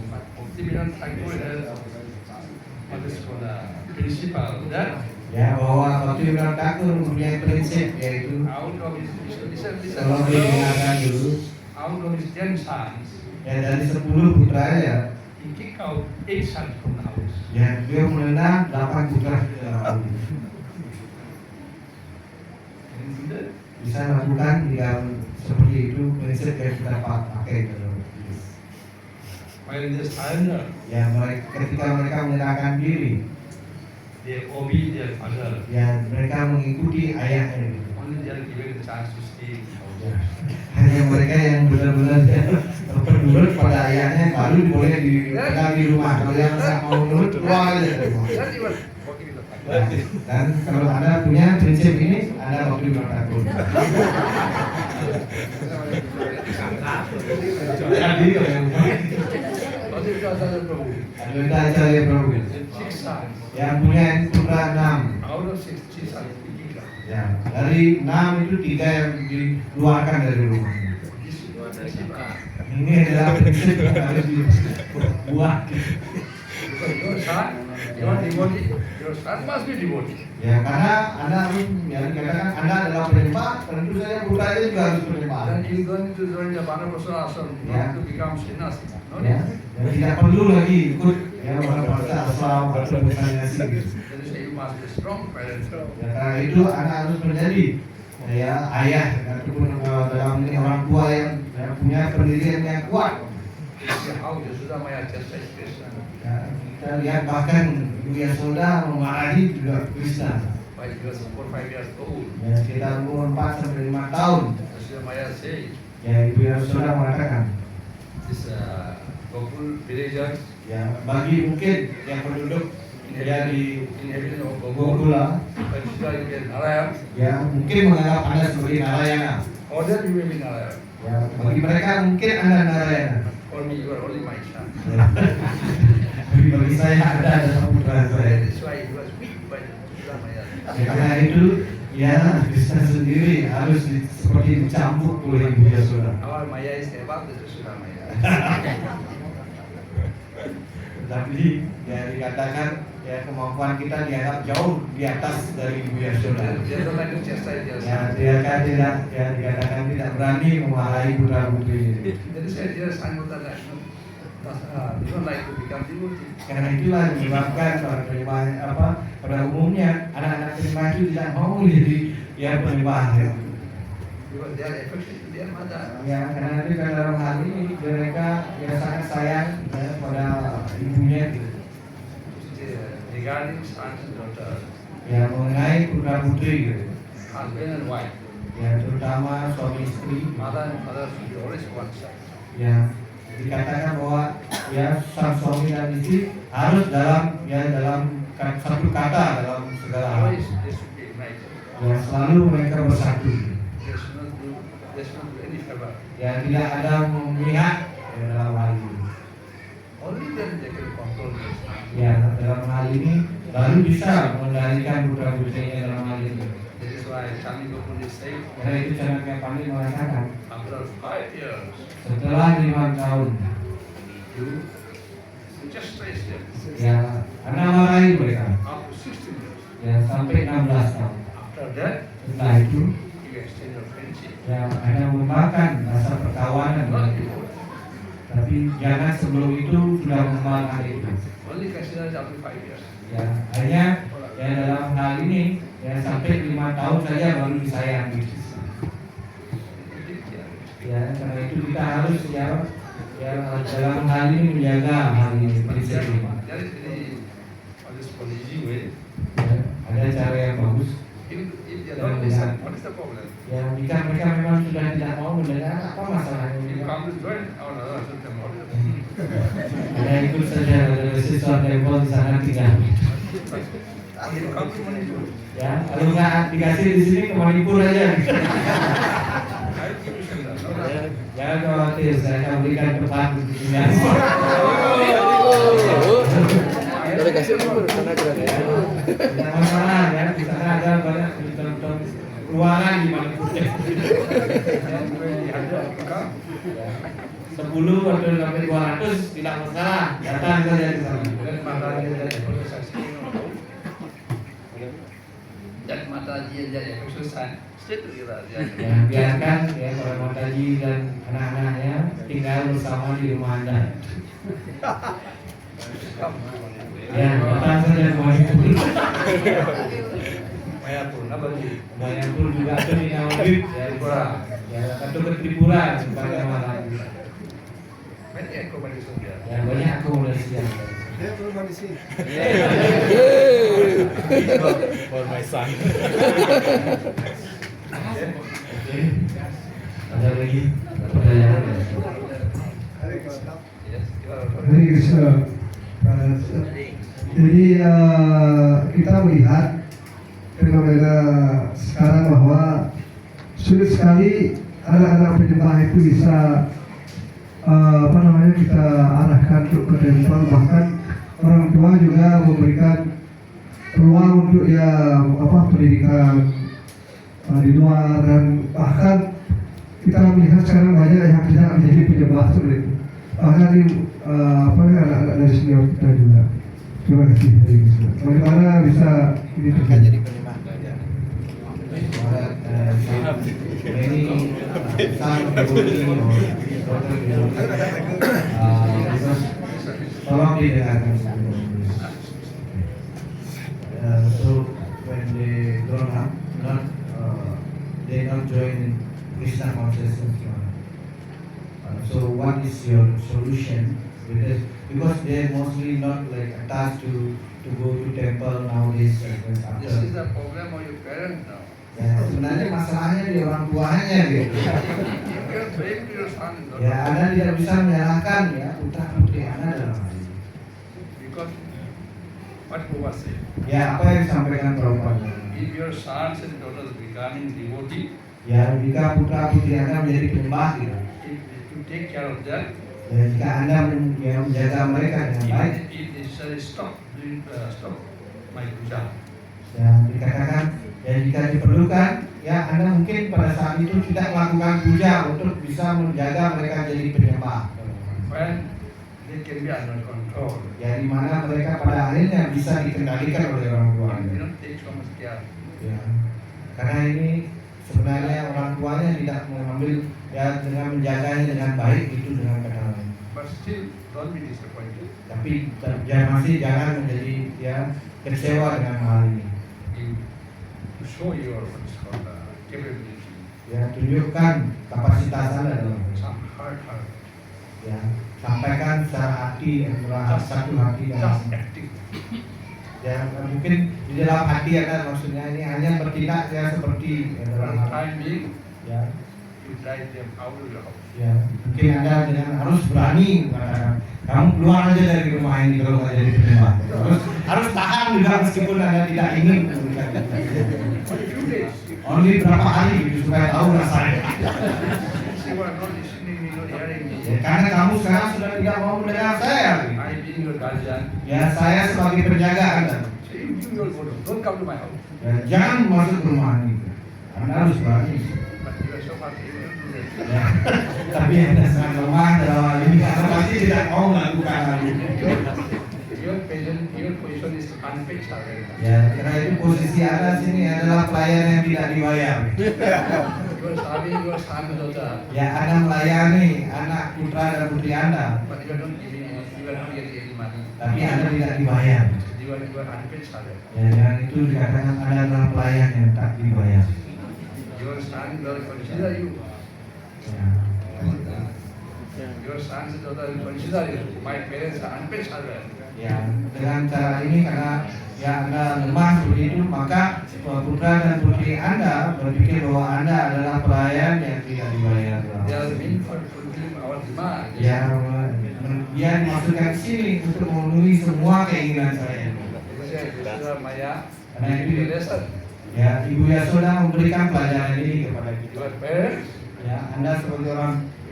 Bhakti Vinod Thakur has what is called a principle that Ya bahwa Bhakti Vinod Thakur mempunyai prinsip yaitu out of his kalau didengarkan dulu out of his 10 sons, ya dari 10 putra ya he kicked out 8 sons from the house. ya beliau menendang 8 putra di dalam rumah. Can you do that? Bisa lakukan tinggal seperti itu prinsip yang kita pakai dalam hidup. While in this surrender, Ya ketika mereka menyerahkan diri, they obey their father. ya mereka mengikuti ayahnya gitu. Only they are given the chance to stay in the house. Ya, hanya mereka yang benar-benar bernurut pada ayahnya baru boleh tinggal di rumah. Kalau yang nggak mau nurut keluar aja dari rumah. That even working with the father. Ya, dan kalau Anda punya prinsip ini, Anda Bhakti Vinod Thakur. Jadi Advaita Acharya Prabhu Six sons. yang punya putra 6. Out of 6 sons, he kicked out. Ya, dari 6 itu 3 yang dikeluarkan dari rumah. This is what I see. Ini adalah prinsip yang harus dibuat. Because your son, your devotee, your son must be devotee. Ya, karena Anda harus ya dikatakan Anda adalah penyembah, tentu saja putranya juga harus penyembah. Then you don't need to join the Vanaprastha ashram, you Yeah. have to become sannyasi. No Ya, need. dan tidak perlu lagi ikut ya pada asal atau misalnya sih. That is why you must be strong parents. Ya, karena itu Anda harus menjadi ya ayah ataupun dalam ini orang tua yang punya pendirian yang kuat. You see how Yasodha Maya chastised Krishna. Ya, kita lihat bahkan Ibu Yasoda memarahi juga Krishna. When he was 4 or 5 years old, Ya, sekitar umur 4 sampai 5 tahun. Yashoda Maya said, Ya, Ibu Yasoda mengatakan, this Gokul villagers ya bagi mungkin yang penduduk ya di inhabitant of Gokul, Gokula, consider you as Narayan, ya mungkin menganggap Anda sebagai Narayana. or that you may be Narayan. Ya, bagi mereka mungkin Anda Narayana. For me, you are only my son. Bagi saya Anda adalah putra saya. That is why he was weak by Yashoda Maya. Ya, karena itu ya Krishna sendiri harus seperti dicambuk oleh Ibu Yasoda. Our Maya is above the Yashoda Maya. Tapi ya dikatakan ya kemampuan kita dianggap jauh di atas dari Ibu Yasoda. They don't like to chastise their Ya, son. dia kan tidak ya dikatakan tidak berani memarahi putra putri. That is why their son was like, they don't like to become devotee. Karena itulah yang menyebabkan para penyembah pada umumnya anak-anak penyembah itu tidak mau jadi ya penyembah. Ya. Because they are affected to their mother. Ya, karena itu kan dalam hal ini mereka ya sangat sayang ya, pada ibunya. Regarding sons and daughters, Ya mengenai putra putri gitu. husband and wife, Ya terutama suami istri. mother and father should be always one side. Ya dikatakan bahwa ya sang suami dan istri harus dalam satu kata dalam segala hal. Always they should be united. Ya selalu mereka bersatu. They should not do any favor. Ya tidak ada memihak ya, dalam hal ini. Only then they can control this. Ya dalam hal ini baru bisa mengendalikan putra putrinya dalam hal ini. That is why Swami Gokul is saying, Karena itu Chanakya Pandit mengatakan after 5 years, setelah 5 tahun you just trace them. ya Anda marahi mereka Up to 16 years. ya sampai 16 tahun. After that, Setelah itu you exchange your friendship. ya Anda memakan rasa perkawanan Not dengan itu. before. Tapi jangan sebelum itu sudah memakan itu. Only consider it after 5 years. Ya hanya ya dalam hal ini ya sampai 5 tahun saja baru disayangi. Ya karena itu kita harus ya dalam hal ini menjaga hal ini prinsip ini. There is any on this policy way. Ya, ada cara yang bagus. If they are not listen, what is the problem? Ya jika mereka memang sudah tidak mau mendengar apa masalahnya? You come to join our other system. Ada ikut saja ada siswa telepon di sana tinggal. You come to Manipur. Ya kalau nggak dikasih di sini ke Manipur aja. I give you shelter. No? Jangan khawatir, saya akan berikan tempat di sini. Dari kasih umur sana aja ya. Tidak masalah ya, di sana ada banyak ruangan di Manipur. And when you have to come, 10 atau sampai 200 tidak masalah, datang saja di sana. then Mataji and the succeeding that Mataji and the exercise stay together. Ya, biarkan ya para mataji dan anak-anaknya tinggal bersama di rumah Anda. Ya, datang saja ke Manipur. Mayapur, Nabali. Manipur juga ada di Nawabib, ya, Tripura. ya, atau ke Tripura sebagai mana. Many accommodation there. Ya, banyak akomodasi yang ada. For my son. Oke. Ada lagi pertanyaan? Yes, you are Hari Krishna. Jadi kita melihat fenomena sekarang bahwa sulit sekali anak-anak penyembah itu bisa kita arahkan untuk ke tempat, bahkan orang tua juga memberikan peluang untuk pendidikan di luar, dan bahkan kita melihat sekarang banyak yang tidak menjadi penyembah seperti itu. Bahkan di anak-anak dari senior kita juga. Terima kasih. Bagaimana bisa ini terjadi? Jadi penyembah belajar. Ini tolong didengarkan. So when they grown up, they not join Krishna consciousness. So what is your solution? Because because they mostly not like attached to go to temple nowadays. This is the problem of your parents now. Ya, sebenarnya masalahnya di orang tuanya gitu. You can blame to your son, Ya, Anda tidak bisa menyalahkan ya putra putri Anda dalam hal ini. because what Prabhupada said, Ya, apa yang disampaikan Prabhupada? if your sons and daughters becoming devotee, Ya, jika putra putri Anda menjadi penyembah gitu. if you take care of them, Ya, jika Anda menjaga mereka dengan baik, if necessary stop doing stop my puja. ya dikatakan ya jika diperlukan ya Anda mungkin pada saat itu tidak melakukan puja untuk bisa menjaga mereka jadi penyembah. When they can be under control, Ya, di mana mereka pada akhirnya bisa dikendalikan oleh orang you tuanya. don't take so much care. Ya, karena ini sebenarnya orang tuanya tidak mengambil ya dengan menjaganya dengan baik itu dengan kata lain. But still, don't be disappointed. Tapi masih jangan menjadi ya kecewa dengan hal ini. To show your what's called capability, Ya, tunjukkan kapasitas Anda dalam hal ini. some heart, Ya, sampaikan secara hati yang merasa satu hati dan just acting. ya mungkin di dalam hati Anda maksudnya ini hanya bertindak ya seperti ya, For dalam the hati. time being, Ya, you drive them out of your house. ya mungkin Anda dengan harus berani mengatakan kamu keluar aja dari rumah ini kalau nggak jadi penyembah. Harus tahan juga meskipun Anda tidak ingin memberikan. For a few days, Only berapa hari gitu supaya tahu rasanya. you are not listening me, not hearing me. Ya, karena kamu sekarang sudah tidak mau mendengar saya. I being your guardian, Ya, saya sebagai penjaga Anda. say you will go. Don't come to my house. Ya, jangan masuk ke rumah ini. Anda harus berani. But you are so far able to do that. Ya, tapi Anda sangat lemah dalam hal ini karena pasti tidak mau melakukan hal ini. Your position is unpaid salary. Ya, karena itu posisi Anda sini adalah pelayan yang tidak dibayar. You are serving your son and daughter, Ya, Anda melayani anak putra dan putri Anda, but you are not giving any, you are not getting any money. tapi Anda tidak dibayar. You are unpaid salary. Ya, dan itu dikatakan Anda adalah pelayan yang tak dibayar. Your son will consider you. Ya, Your sons and daughter will consider you. My parents are unpaid salary. ya, dengan cara ini karena ya Anda lemah seperti itu, maka putra dan putri Anda berpikir bahwa Anda adalah pelayan yang tidak dibayar. They are meant for fulfilling our demand. Ya, dia dimasukkan ke sini untuk memenuhi semua keinginan saya. Yashoda Maya, Karena give itu you a lesson. ya Ibu Yasoda memberikan pelajaran ini kepada kita. Your parents, Ya, Anda sebagai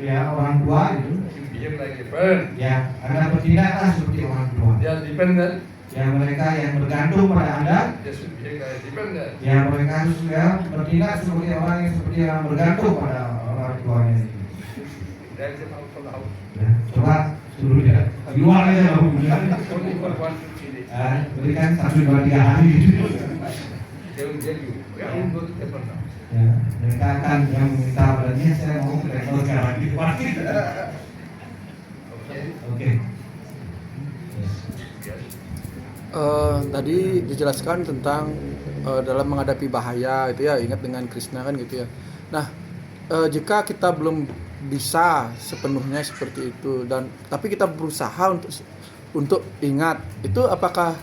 orang tua itu, you behave like a parent. ya Anda bertindaklah seperti orang tua. They are dependent. Ya, mereka yang bergantung pada Anda, They should behave like a dependent. ya mereka harus ya bertindak seperti orang yang bergantung pada orang tuanya itu. Drive them out from the house. Ya, coba suruh dia keluar aja lah hubungan. Only for 1 to 3 days. Berikan 1, 2, 3 hari gitu. They will tell you, we are going to go to temple now. Ya, mereka akan yang meminta padanya saya mau ke level sekarang di pasti. Okay? Oke. Yes. Tadi dijelaskan tentang dalam menghadapi bahaya itu ya, ingat dengan Krishna kan gitu ya. Nah, jika kita belum bisa sepenuhnya seperti itu dan tapi kita berusaha untuk ingat, itu apakah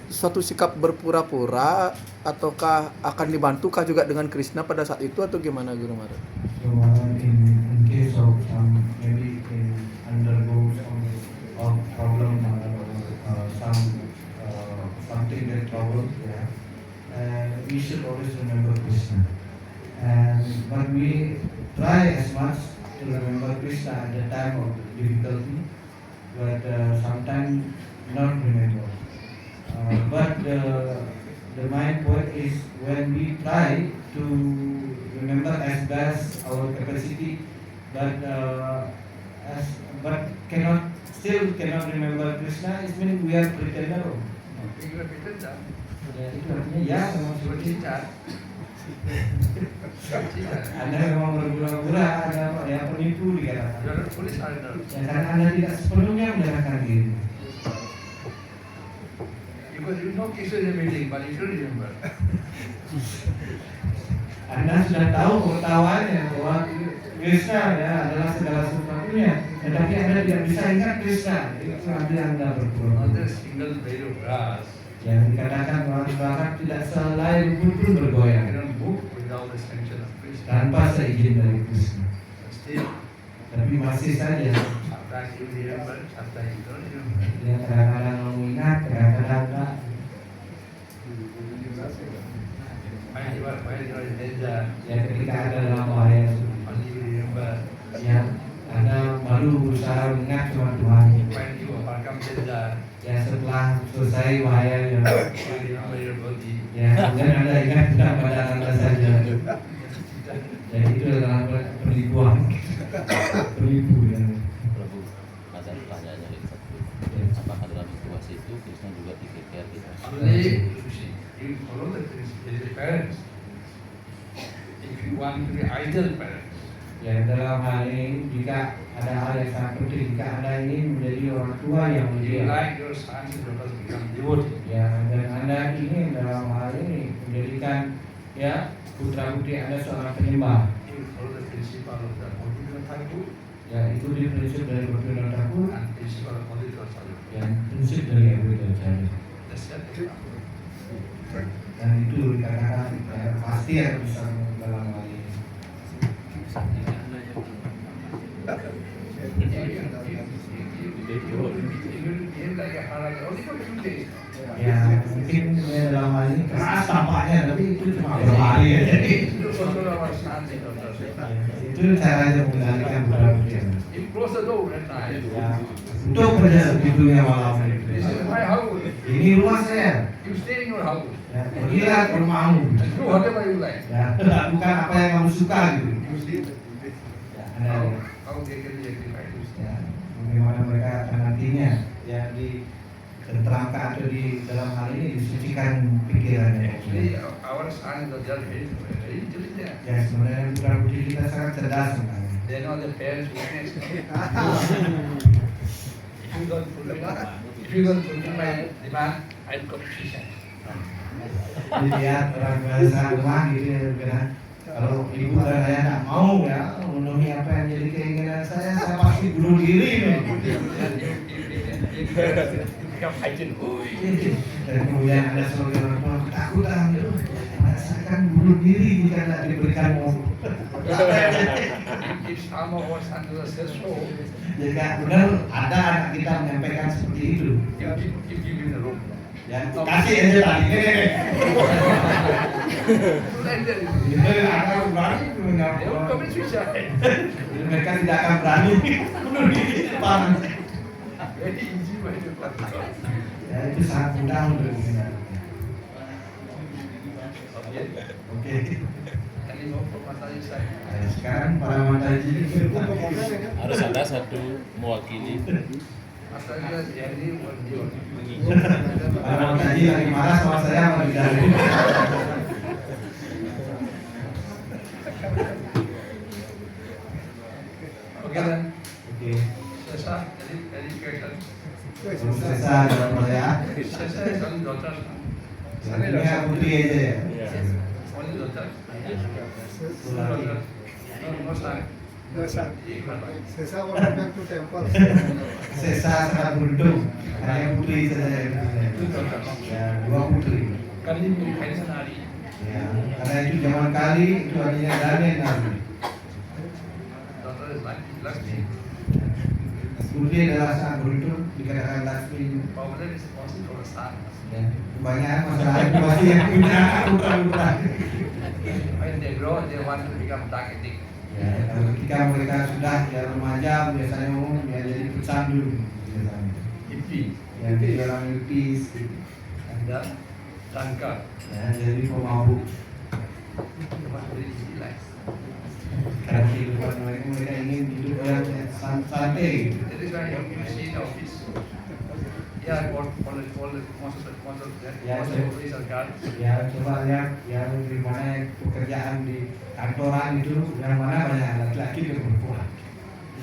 suatu sikap berpura-pura ataukah akan dibantukah juga dengan Krishna pada saat itu atau gimana Guru Maharaj? So in case of maybe undergo some problem something that troubles, yeah, we should always remember Krishna. But we try as much to remember Krishna at the time of difficulty, but sometimes not remember. But the main point is when we try to remember as best our capacity, but still cannot remember Krishna, it means we are pretender. You are pretender. Ya, itu artinya ya memang You are seperti itu. cheater. You are cheater. Anda memang berpura-pura, Anda ya penipu You dikatakan. are not fully surrender. Ya, karena Anda tidak sepenuhnya menyerahkan diri. Because you know Krishna is a meeting, but you don't remember. Anda sudah tahu pengetahuannya bahwa Krishna ya adalah segala sesuatu, punya, tetapi Anda tidak bisa ingat Krishna, itu berarti Anda berbohong. Not a single blade of grass. Yang dikatakan orang barat tidak selai rumput pun bergoyang Cannot move without the sanction of Krishna. tanpa seizin dari Krishna. Still, Tapi masih saja sometimes you remember, sometimes you don't remember. dia kadang-kadang mengingat, kadang-kadang enggak. When you are in danger, Ya ketika ada dalam bahaya, only you remember. ya Anda baru berusaha mengingat cuma Tuhan. When you overcome danger, Ya setelah selesai bahaya, ya, you remember your body. ya kemudian Anda ingat tentang badan Anda saja. Ya itu adalah penipuan, penipu ya. Prabu, ada pertanyaannya lagi satu. Apakah dalam situasi itu Krishna juga dikejar gitu? Only you follow the principle of the parents. If you want to be ideal parents, Ya dalam hal ini jika ada hal yang sangat penting, jika Anda ingin menjadi orang tua yang you mulia, like your sons and daughters become devotee. ya dan Anda ingin dalam hal ini menjadikan ya putra putri Anda seorang penyembah, You follow the principle of the Bhaktivinoda Thakur ya itu di prinsip dari Bhaktivinoda Thakur and principle of Pandita Acharya. dan prinsip dari Abu Dharma. That's it. Dan itu dikatakan ya, pasti harus bisa dalam hal ini. Ya mungkin dalam hal ini keras tampaknya, tapi itu cuma beberapa hari ya. Jadi itu caranya mengendalikan budak putri. You close the door at night. Ya untuk kerja pintunya malam itu. This is my house. Ini rumah saya. You stay in your house. Ya, pergilah ke rumahmu. Do whatever you like. Ya, lakukan apa yang kamu suka gitu. You sleep. Ya, Anda How they can be rectified. ya, bagaimana mereka akan nantinya ya diterangkan atau di dalam hal ini disucikan pikirannya. Actually, our sons are very intelligent. Ya sebenarnya putra putri kita sangat cerdas sebenarnya. They know the parents' weakness. If you don't fulfill my demand, I'll come to you. Dilihat orang biasa rumah gitu ya, kan? Kalau ibu dan ayah tak mau ya memenuhi apa yang jadi keinginan saya pasti bunuh diri. Become hygiene. Dan kemudian ada sebagai orang tua ketakutan, saya akan bunuh diri jika tidak diberikan mobil. If some of our sons says so, Jika benar ada anak kita menyampaikan seperti itu, if you give the room. ya kasih aja tadi. Like that. Ini akan berani They will menyampaikan. commit suicide. Mereka tidak akan berani bunuh diri di depan. Very easy way to practice. Ya itu sangat mudah untuk dilakukan. Okay. Oke. Any more from Mataji side? Nah, sekarang para mataji Harus ada satu mewakili. Mataji jadi one. para mataji lagi marah sama saya sama Bidari. Okay then. Oke. Sesa, any question? Belum selesai dalam saya. Sesa is only daughter. Selanjutnya putri aja ya. Only daughter. Satu lagi. No, no son. Sesa orang back to temple. Sesa sangat beruntung. Hanya putri saja yang Two daughters. ya dua putri. Kali ini kaisa nari. Ya, karena itu zaman kali itu hanya Daniel Nabi. Daughter is lucky. Putri adalah sangat beruntung dikatakan Laksmi. Problem is also for a son. Ya, kebanyakan masalah masih yang punya putra-putra. When they grow, they want to become targeting. Ya, kalau ketika mereka sudah ya remaja biasanya umum ya jadi pecandu biasanya. Hippie. Ya, jadi orang hipis. And then drunkard. Ya, jadi pemabuk. What very easy life. Karena kehidupan mereka ingin hidup yang santai. That is why you see in office. Yeah, all the most of office are guards. Ya coba lihat yang di mana pekerjaan di kantoran itu yang mana banyak laki-laki dan perempuan.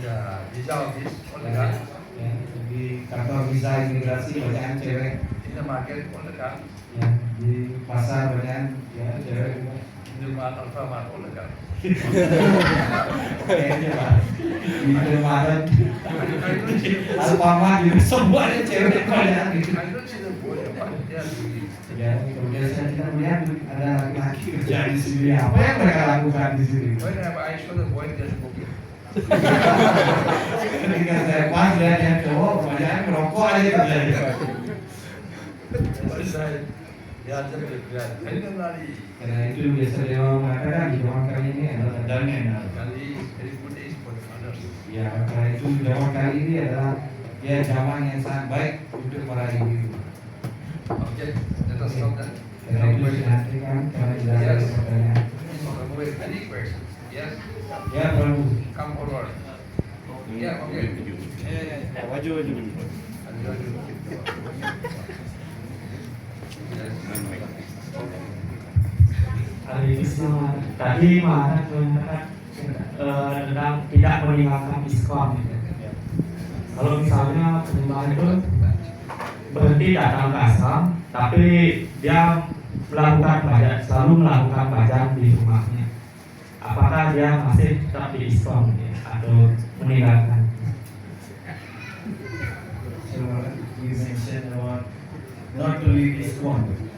Yeah, visa office, all the guards. Ya, di kantor visa imigrasi banyak cewek. In the market, all the guards. Ya, di pasar banyak ya cewek. In the mart, Alpha mart, all the guards. Kayaknya Pak. di Indomaret, Alfamart juga semuanya cewek pada gitu. I don't see the boy, but they are doing it. Ya, kemudian saya tidak melihat ada laki-laki kerja di sini. Apa yang mereka lakukan di sini? Whenever I saw the boy, they are smoking. Ketika saya pas lihat yang cowok, kebanyakan merokok aja kerjanya. They are just prepared. Very lari. Karena itu biasa dia mengatakan di zaman kali ini adalah damai. Kali very good days for the others. Ya, karena itu zaman kali ini adalah ya zaman yang sangat baik untuk para ibu. Okay, let us stop that. Karena itu silahkan karena tidak ada pertanyaan. Any questions? Yes. Ya, Prabu. Come forward. Yeah, okay. Maju dulu. Hari Krishna tadi Maharaj mengatakan tentang tidak meninggalkan ISKCON. Kalau misalnya penyembah itu berhenti datang ke ashram, tapi dia melakukan bhajan, selalu melakukan bhajan di rumahnya. Apakah dia masih tetap di ISKCON atau meninggalkan? So you mentioned about not to leave ISKCON.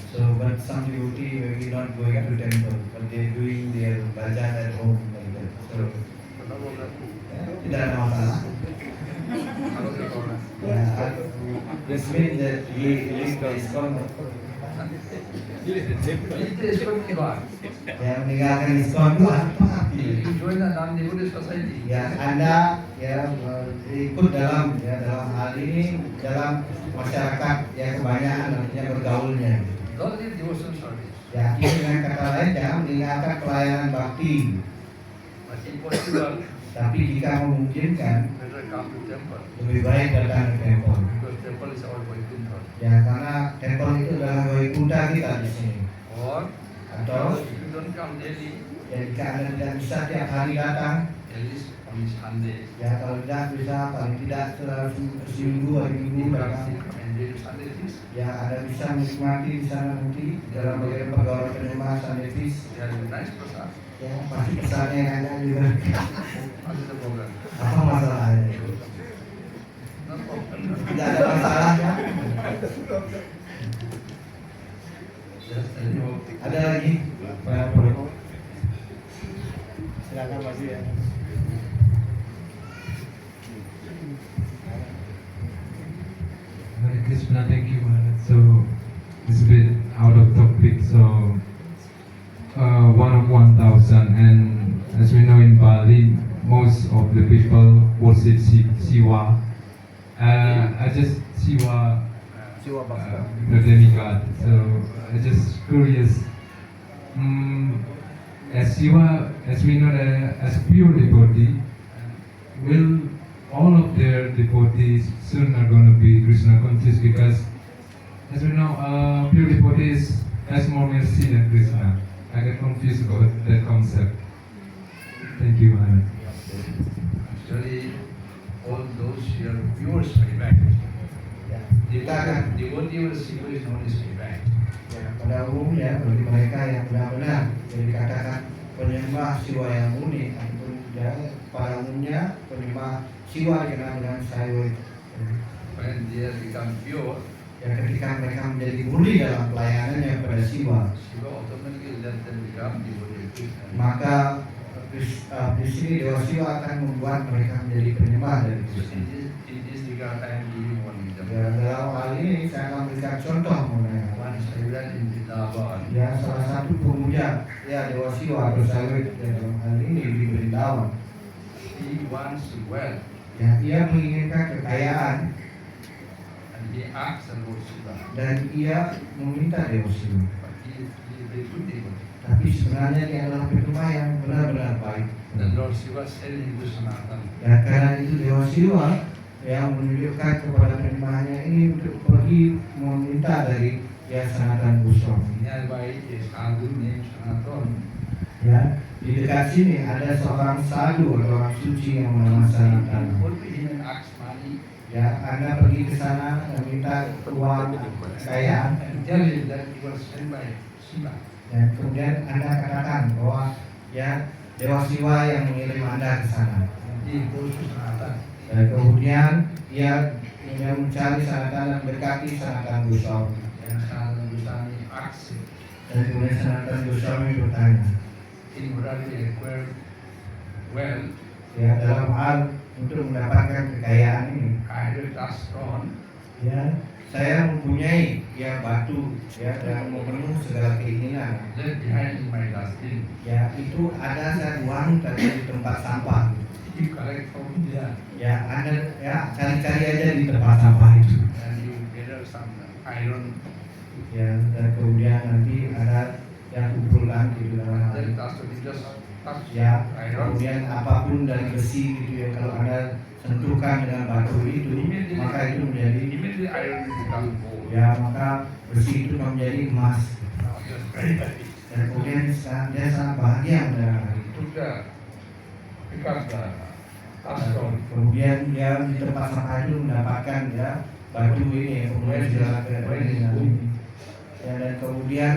So but some devotee maybe not going to temple, but they doing their bhajan at home like that. So tidak ada masalah. Yeah, this means that he leave the ISKCON. Ya, meninggalkan ISKCON itu apa artinya? You join the non-devotee society. Ya, Anda ya ikut dalam hal ini dalam masyarakat yang kebanyakan artinya bergaulnya. Don't leave devotional service. Ya, ini dengan kata lain jangan meninggalkan pelayanan bakti. But if possible, Tapi jika memungkinkan better come to temple. lebih baik datang ke temple. Because temple is our Vaikuntha. Ya, karena temple itu adalah Vaikuntha kita di sini. Or Atau if you don't come daily, ya jika Anda tidak bisa tiap hari datang, at least on Sunday. ya kalau tidak bisa paling tidak seminggu hari Minggu You datang. can sit and do Sunday things. Ya, Anda bisa menikmati di sana nanti dalam bagian pergaulan penyembah Sunday feast. They are a nice person. Ya, pasti pesannya yang ada juga. What is the problem? Apa masalahnya? No problem. Tidak ada masalah ya? Yes, thank you. Ada lagi? Pak Prabu? Silakan Pak ya. Hare Krishna, thank you, Maharaj. So, it's a bit out of topic, so one of 1,000, and as we know in Bali, most of the people worship Shiva. I just Shiva, the demigod. So, I just curious. As Shiva, as we know, as pure devotee, will all of their devotees soon are going to be Krishna conscious? Because as we know, pure devotees has more mercy than Krishna. I get confused about that concept. Thank you, Maharaj. Actually, all those here pure Srivak. Ya, kita akan Devotee will see is known as Srivak. ya, pada umumnya bagi mereka yang benar-benar yang dikatakan penyembah Siwa yang murni ataupun ya, pada umumnya penyembah Siwa dikenal dengan Saiwa. When they become pure, Ya, ketika mereka menjadi murni dalam pelayanannya kepada Siwa, Shiva automatically let them become devotee. maka di sini Dewa Siwa akan membuat mereka menjadi penyembah dari Krishna. In this regard, I am giving one example. Ya, dalam hal ini saya akan memberikan contoh mengenai One Srivak in Vrindavan. ya salah satu pemuja ya Dewa Siwa atau Saiwit ya, dalam hal ini di Vrindavan. He wants wealth Ya, ia menginginkan kekayaan and he asks the Lord Shiva. dan ia meminta Dewa Siwa. But he is a good devotee. Tapi sebenarnya dia adalah penyembah yang benar-benar baik. The Lord Shiva said in Sanatan, Ya, karena itu Dewa Siwa yang menunjukkan kepada penyembahnya ini untuk pergi meminta dari ya Sanatan Goswami. nearby is sadhu named Sanatan. Ya, di dekat sini ada seorang sadhu atau orang suci yang bernama Sanatan. Go to him and ask money Ya, Anda pergi ke sana dan minta uang kekayaan and tell him that you were sent by Shiva. dan kemudian Anda katakan bahwa ya Dewa Siwa yang mengirim Anda ke sana. Nanti khusus Sanatan. Dan kemudian ia mencari sanatan dan mendekati sanatan Goswami. Yang Sanatan Goswami aksi. Dan kemudian sanatan Goswami bertanya, In order to acquire wealth, ya dalam hal untuk mendapatkan kekayaan ini, I will trust on ya saya mempunyai ya batu ya dan memenuhi segala keinginan. left behind in my dustbin. Ya itu ada saya buang tadi di tempat sampah. You collect from there Ya Anda ya cari-cari aja di tempat sampah itu. and you gather some iron. Ya dan kemudian nanti ada yang kumpulkan di dalam hal Then itu. trust on just touch Ya iron. kemudian apapun dari besi gitu ya kalau Anda sentuhkan dengan batu itu maka itu menjadi Immediately iron will become gold. ya maka besi itu akan menjadi emas. Now he was very happy. Dan kemudian dia sangat bahagia mendengar hal itu. Took the pick up the stone. Kemudian dia di tempat sampah itu mendapatkan ya batu ini kemudian segala keinginan ini. Ya, dan kemudian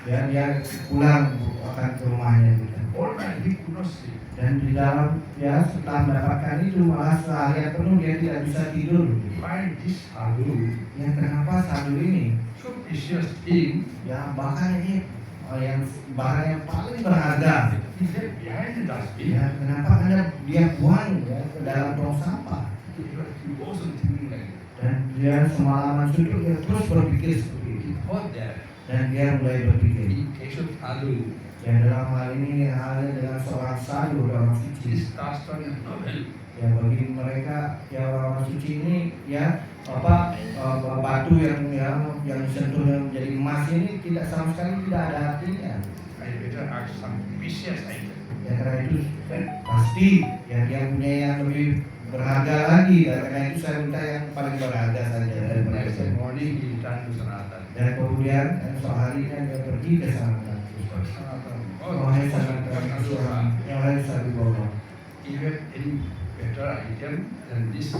ya dia pulang akan ke rumahnya gitu. All night he could not sleep. Dan di dalam ya setelah mendapatkan itu malah seharian penuh dia tidak bisa tidur. Why this sadhu? Ya kenapa sadu ini? So precious thing Ya bahkan ini yang barang yang paling berharga. he left behind the dustbin. Ya kenapa Anda dia buang ya ke dalam tong sampah? He wasn't thinking like that. Dan dia semalaman suntuk dia terus berpikir seperti itu. He thought that Dan dia mulai berpikir. in case of sadhu, Ya dalam hal ini halnya dengan seorang sadhu orang suci. this dustbin is novel. Ya bagi mereka ya orang suci ini ya batu yang disentuh yang menjadi emas ini tidak sama sekali tidak ada artinya. I better ask some precious item. Ya karena itu pasti ya dia punya yang lebih berharga lagi. Dan karena itu saya minta yang paling berharga saja dari mereka. Next morning he returned to Sanatan. Dan kemudian esok harinya dia pergi ke sana. Sanatan, Wahai sanatan yang lain satu bawa. you have any better item than this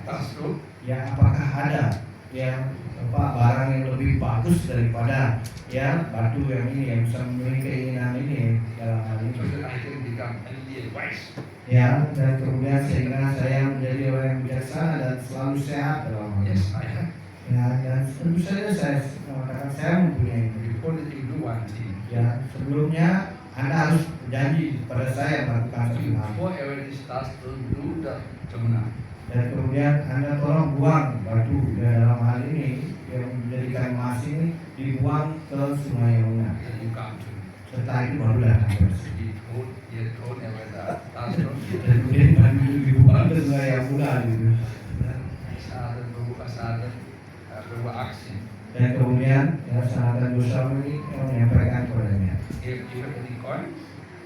dustbin? Ya apakah ada yang barang yang lebih bagus daripada ya batu yang ini yang bisa memenuhi keinginan ini dalam hal So ini. that I can become healthy and wise. Ya dan kemudian sehingga saya menjadi orang yang bijaksana dan selalu sehat dalam hal ini. Yes, I have. Ya dan tentu saja saya mengatakan saya mempunyai ini. Before that you do one thing. Ya sebelumnya Anda harus berjanji pada saya melakukan satu hal. Before ever this dustbin do the Jamuna. Dan kemudian Anda tolong buang batu ya, dalam hal ini yang menjadikan emas ini dibuang ke Sungai Yamuna. Then you come to me. Setelah itu baru datang ke sini. He told never the dustbin. Dan kemudian batu itu dibuang ke Sungai Yamuna gitu. Then Sanatan Prabhu Sanatan Prabhu asked him, Dan kemudian ya, Sanatan Goswami menyampaikan kepadanya, if you have any coin,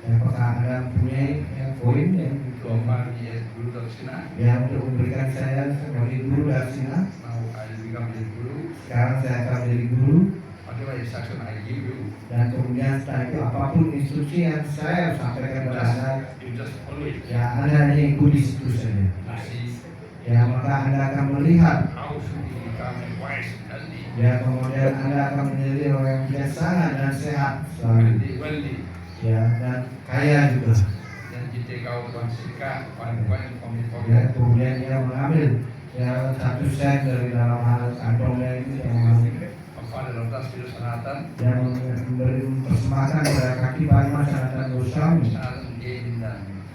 ya, apakah Anda mempunyai ya, koin yang to offer me as Guru Dakshina. yang untuk memberikan saya sebagai guru Daksina? Now I will become your Guru. Sekarang saya akan menjadi guru. Whatever instruction I give you, Dan kemudian setelah itu apapun instruksi yang saya sampaikan kepada Anda, you just follow it. ya Anda hanya ikuti situ saja. You see Ya maka Anda akan melihat, how should you become a wise and healthy. ya kemudian Anda akan menjadi orang yang bijaksana dan sehat selalu. Wealthy. Ya dan kaya juga. Then he take out one sikha, one coin from his Ya pocket. kemudian dia mengambil ya satu sen dari dalam hal kantongnya itu yang mengambil Offer the lotus to Sanatan. yang memberi persembahkan kepada kaki Parma Sanatan Goswami. Sanatan gave him the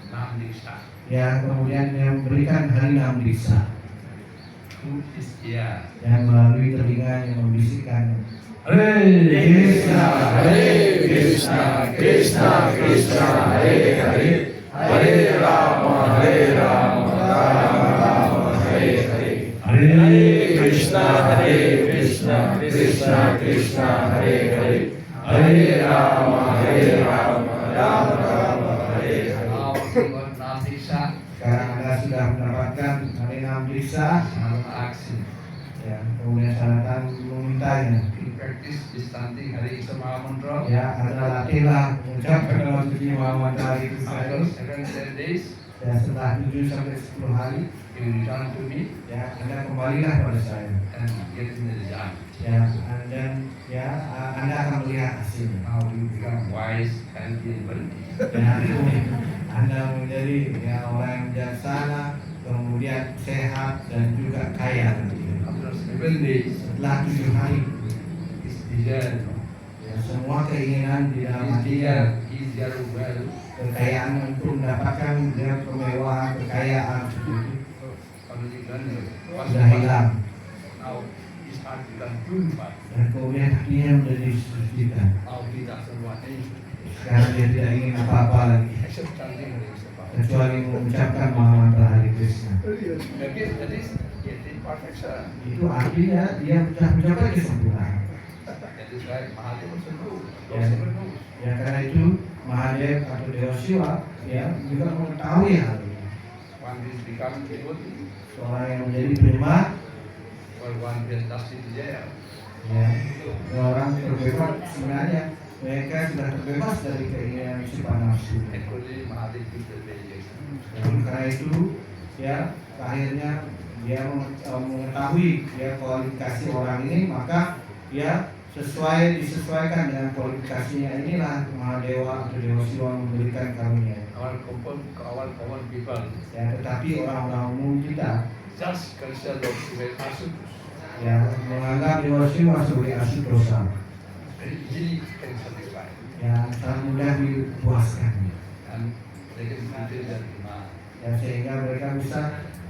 Nam Diksha. Ya kemudian dia memberikan Harinam Diksa Through his ear. yang melalui telinga yang membisikkan Hare Krishna, Hare Krishna, Krishna Krishna, Hare Hare, Hare Rama, Rama Rama, Hare Hare. Hare Krishna, Krishna Krishna, Hare Hare, Hare Rama, Rama Rama, Hare Hare. Now he got Nam Diksha. Sekarang Anda sudah mendapatkan Harinam Diksa. Sanatan asked him, Ya kemudian Sanatan memintanya, you practice this chanting Hare Krishna Maha Mantra. ya Anda latihlah mengucapkan nama suci Muhammad itu After saja. 7 days, Ya setelah 7 sampai 10 hari, you return to me ya Anda kembalilah pada saya. and get me the result. Ya dan ya Anda akan melihat hasilnya. Now you become wise, healthy, and wealthy. Dan Anda menjadi ya, orang yang bijaksana, kemudian sehat dan juga kaya nanti. After 7 days, Setelah 7 hari, his desire, ya, semua keinginan di dalam his hatinya, desire wealth, kekayaan untuk mendapatkan dia kemewahan, kekayaan seperti itu already done it. sudah hilang. Now his heart become purified. Dan kemudian hatinya menjadi disucikan. Now he doesn't want anything Sekarang dia tidak ingin apa-apa lagi except chanting Hare Krishna. kecuali mengucapkan mantra Hare Krishna. That is perfection. Itu artinya dia sudah mencapai kesempurnaan. That is why Mahadev also knows. Ya, ya karena itu Mahadev atau Dewa Siwa ya juga mengetahui hal ini. One is becoming devotee, Seorang yang menjadi penyembah, or one is lusty desire. ya, orang terbebas sebenarnya mereka sudah terbebas dari keinginan sifat nafsu. Actually, Mahadev gives the benediction. Dan karena itu ya akhirnya dia mengetahui ya kualifikasi orang ini, maka ya disesuaikan dengan kualifikasinya, inilah Mahadewa atau Dewa Siwa memberikan karunia. Our common people Ya, tetapi orang-orang umum kita just consider Lord Shiva as Asutos. ya menganggap Dewa Siwa sebagai asutosa, Very easily can satisfy. ya sangat mudah dipuaskan, And they can fulfill their demand. ya sehingga mereka bisa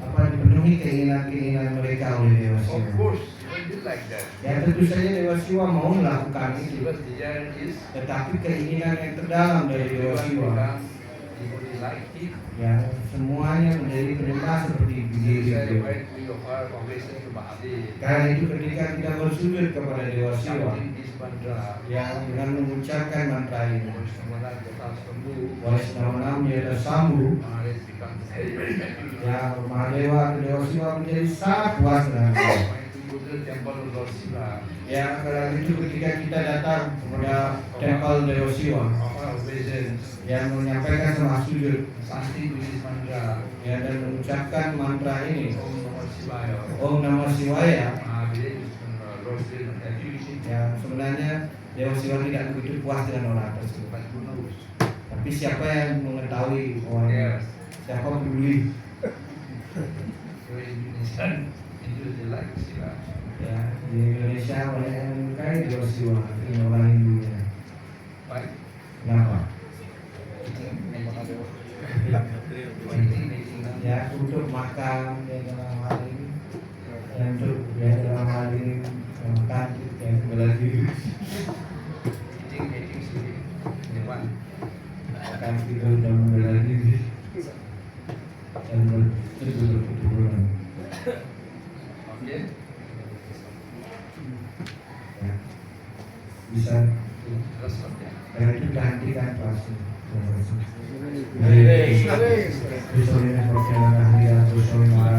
dipenuhi keinginan mereka oleh Dewa Of Siwa. course, Shiva did like that. Ya tentu saja Dewa Siwa mau melakukan itu, Shiva's desire is tetapi keinginan yang terdalam dari Dewa everyone Siwa becomes devotee like him. ya semuanya menjadi penyembah seperti diri Desire beliau. why we offer obeisance to Mahadev. Karena itu ketika kita bersujud kepada Dewa Siwa Chanting this mantra, ya dengan mengucapkan mantra ini, Vaishnavana Jata Sambhu, Vaisnavanam Yata Sambu, Mahadev becomes very, very happy. ya Mahadewa atau Dewa Siwa menjadi sangat puas dengan itu. When we go to the temple of Lord Shiva, Ya karena itu ketika kita datang kepada Temple Dewa Siwa offer obeisance, yang menyampaikan sama sujud chanting this mantra, ya dan mengucapkan mantra ini, Om Namah Shivaya, Om Namah Shivaya, Mahadev, Lord Shiva is happy with it. ya sebenarnya Dewa Siwa tidak begitu puas dengan orang tersebut. But who knows? Tapi siapa yang mengetahui orang Yes. siapa peduli So in Indonesia, they like Shiva. ya di Indonesia banyak yang menyukai Dewa Siwa ini orang Hindunya. Why? Kenapa? Making Ya untuk makan ya dalam hal ini, ya, untuk ya dalam hal ini makan yang bela diri, eating sleeping. They want. makan tidur dan bela diri dan bertidur keturunan. Okay. Ya. Bisa Terus okay. karena itu dihentikan pasti. Hare Krishna. Krishna, Krishna, Krishna, Krishna, Krishna,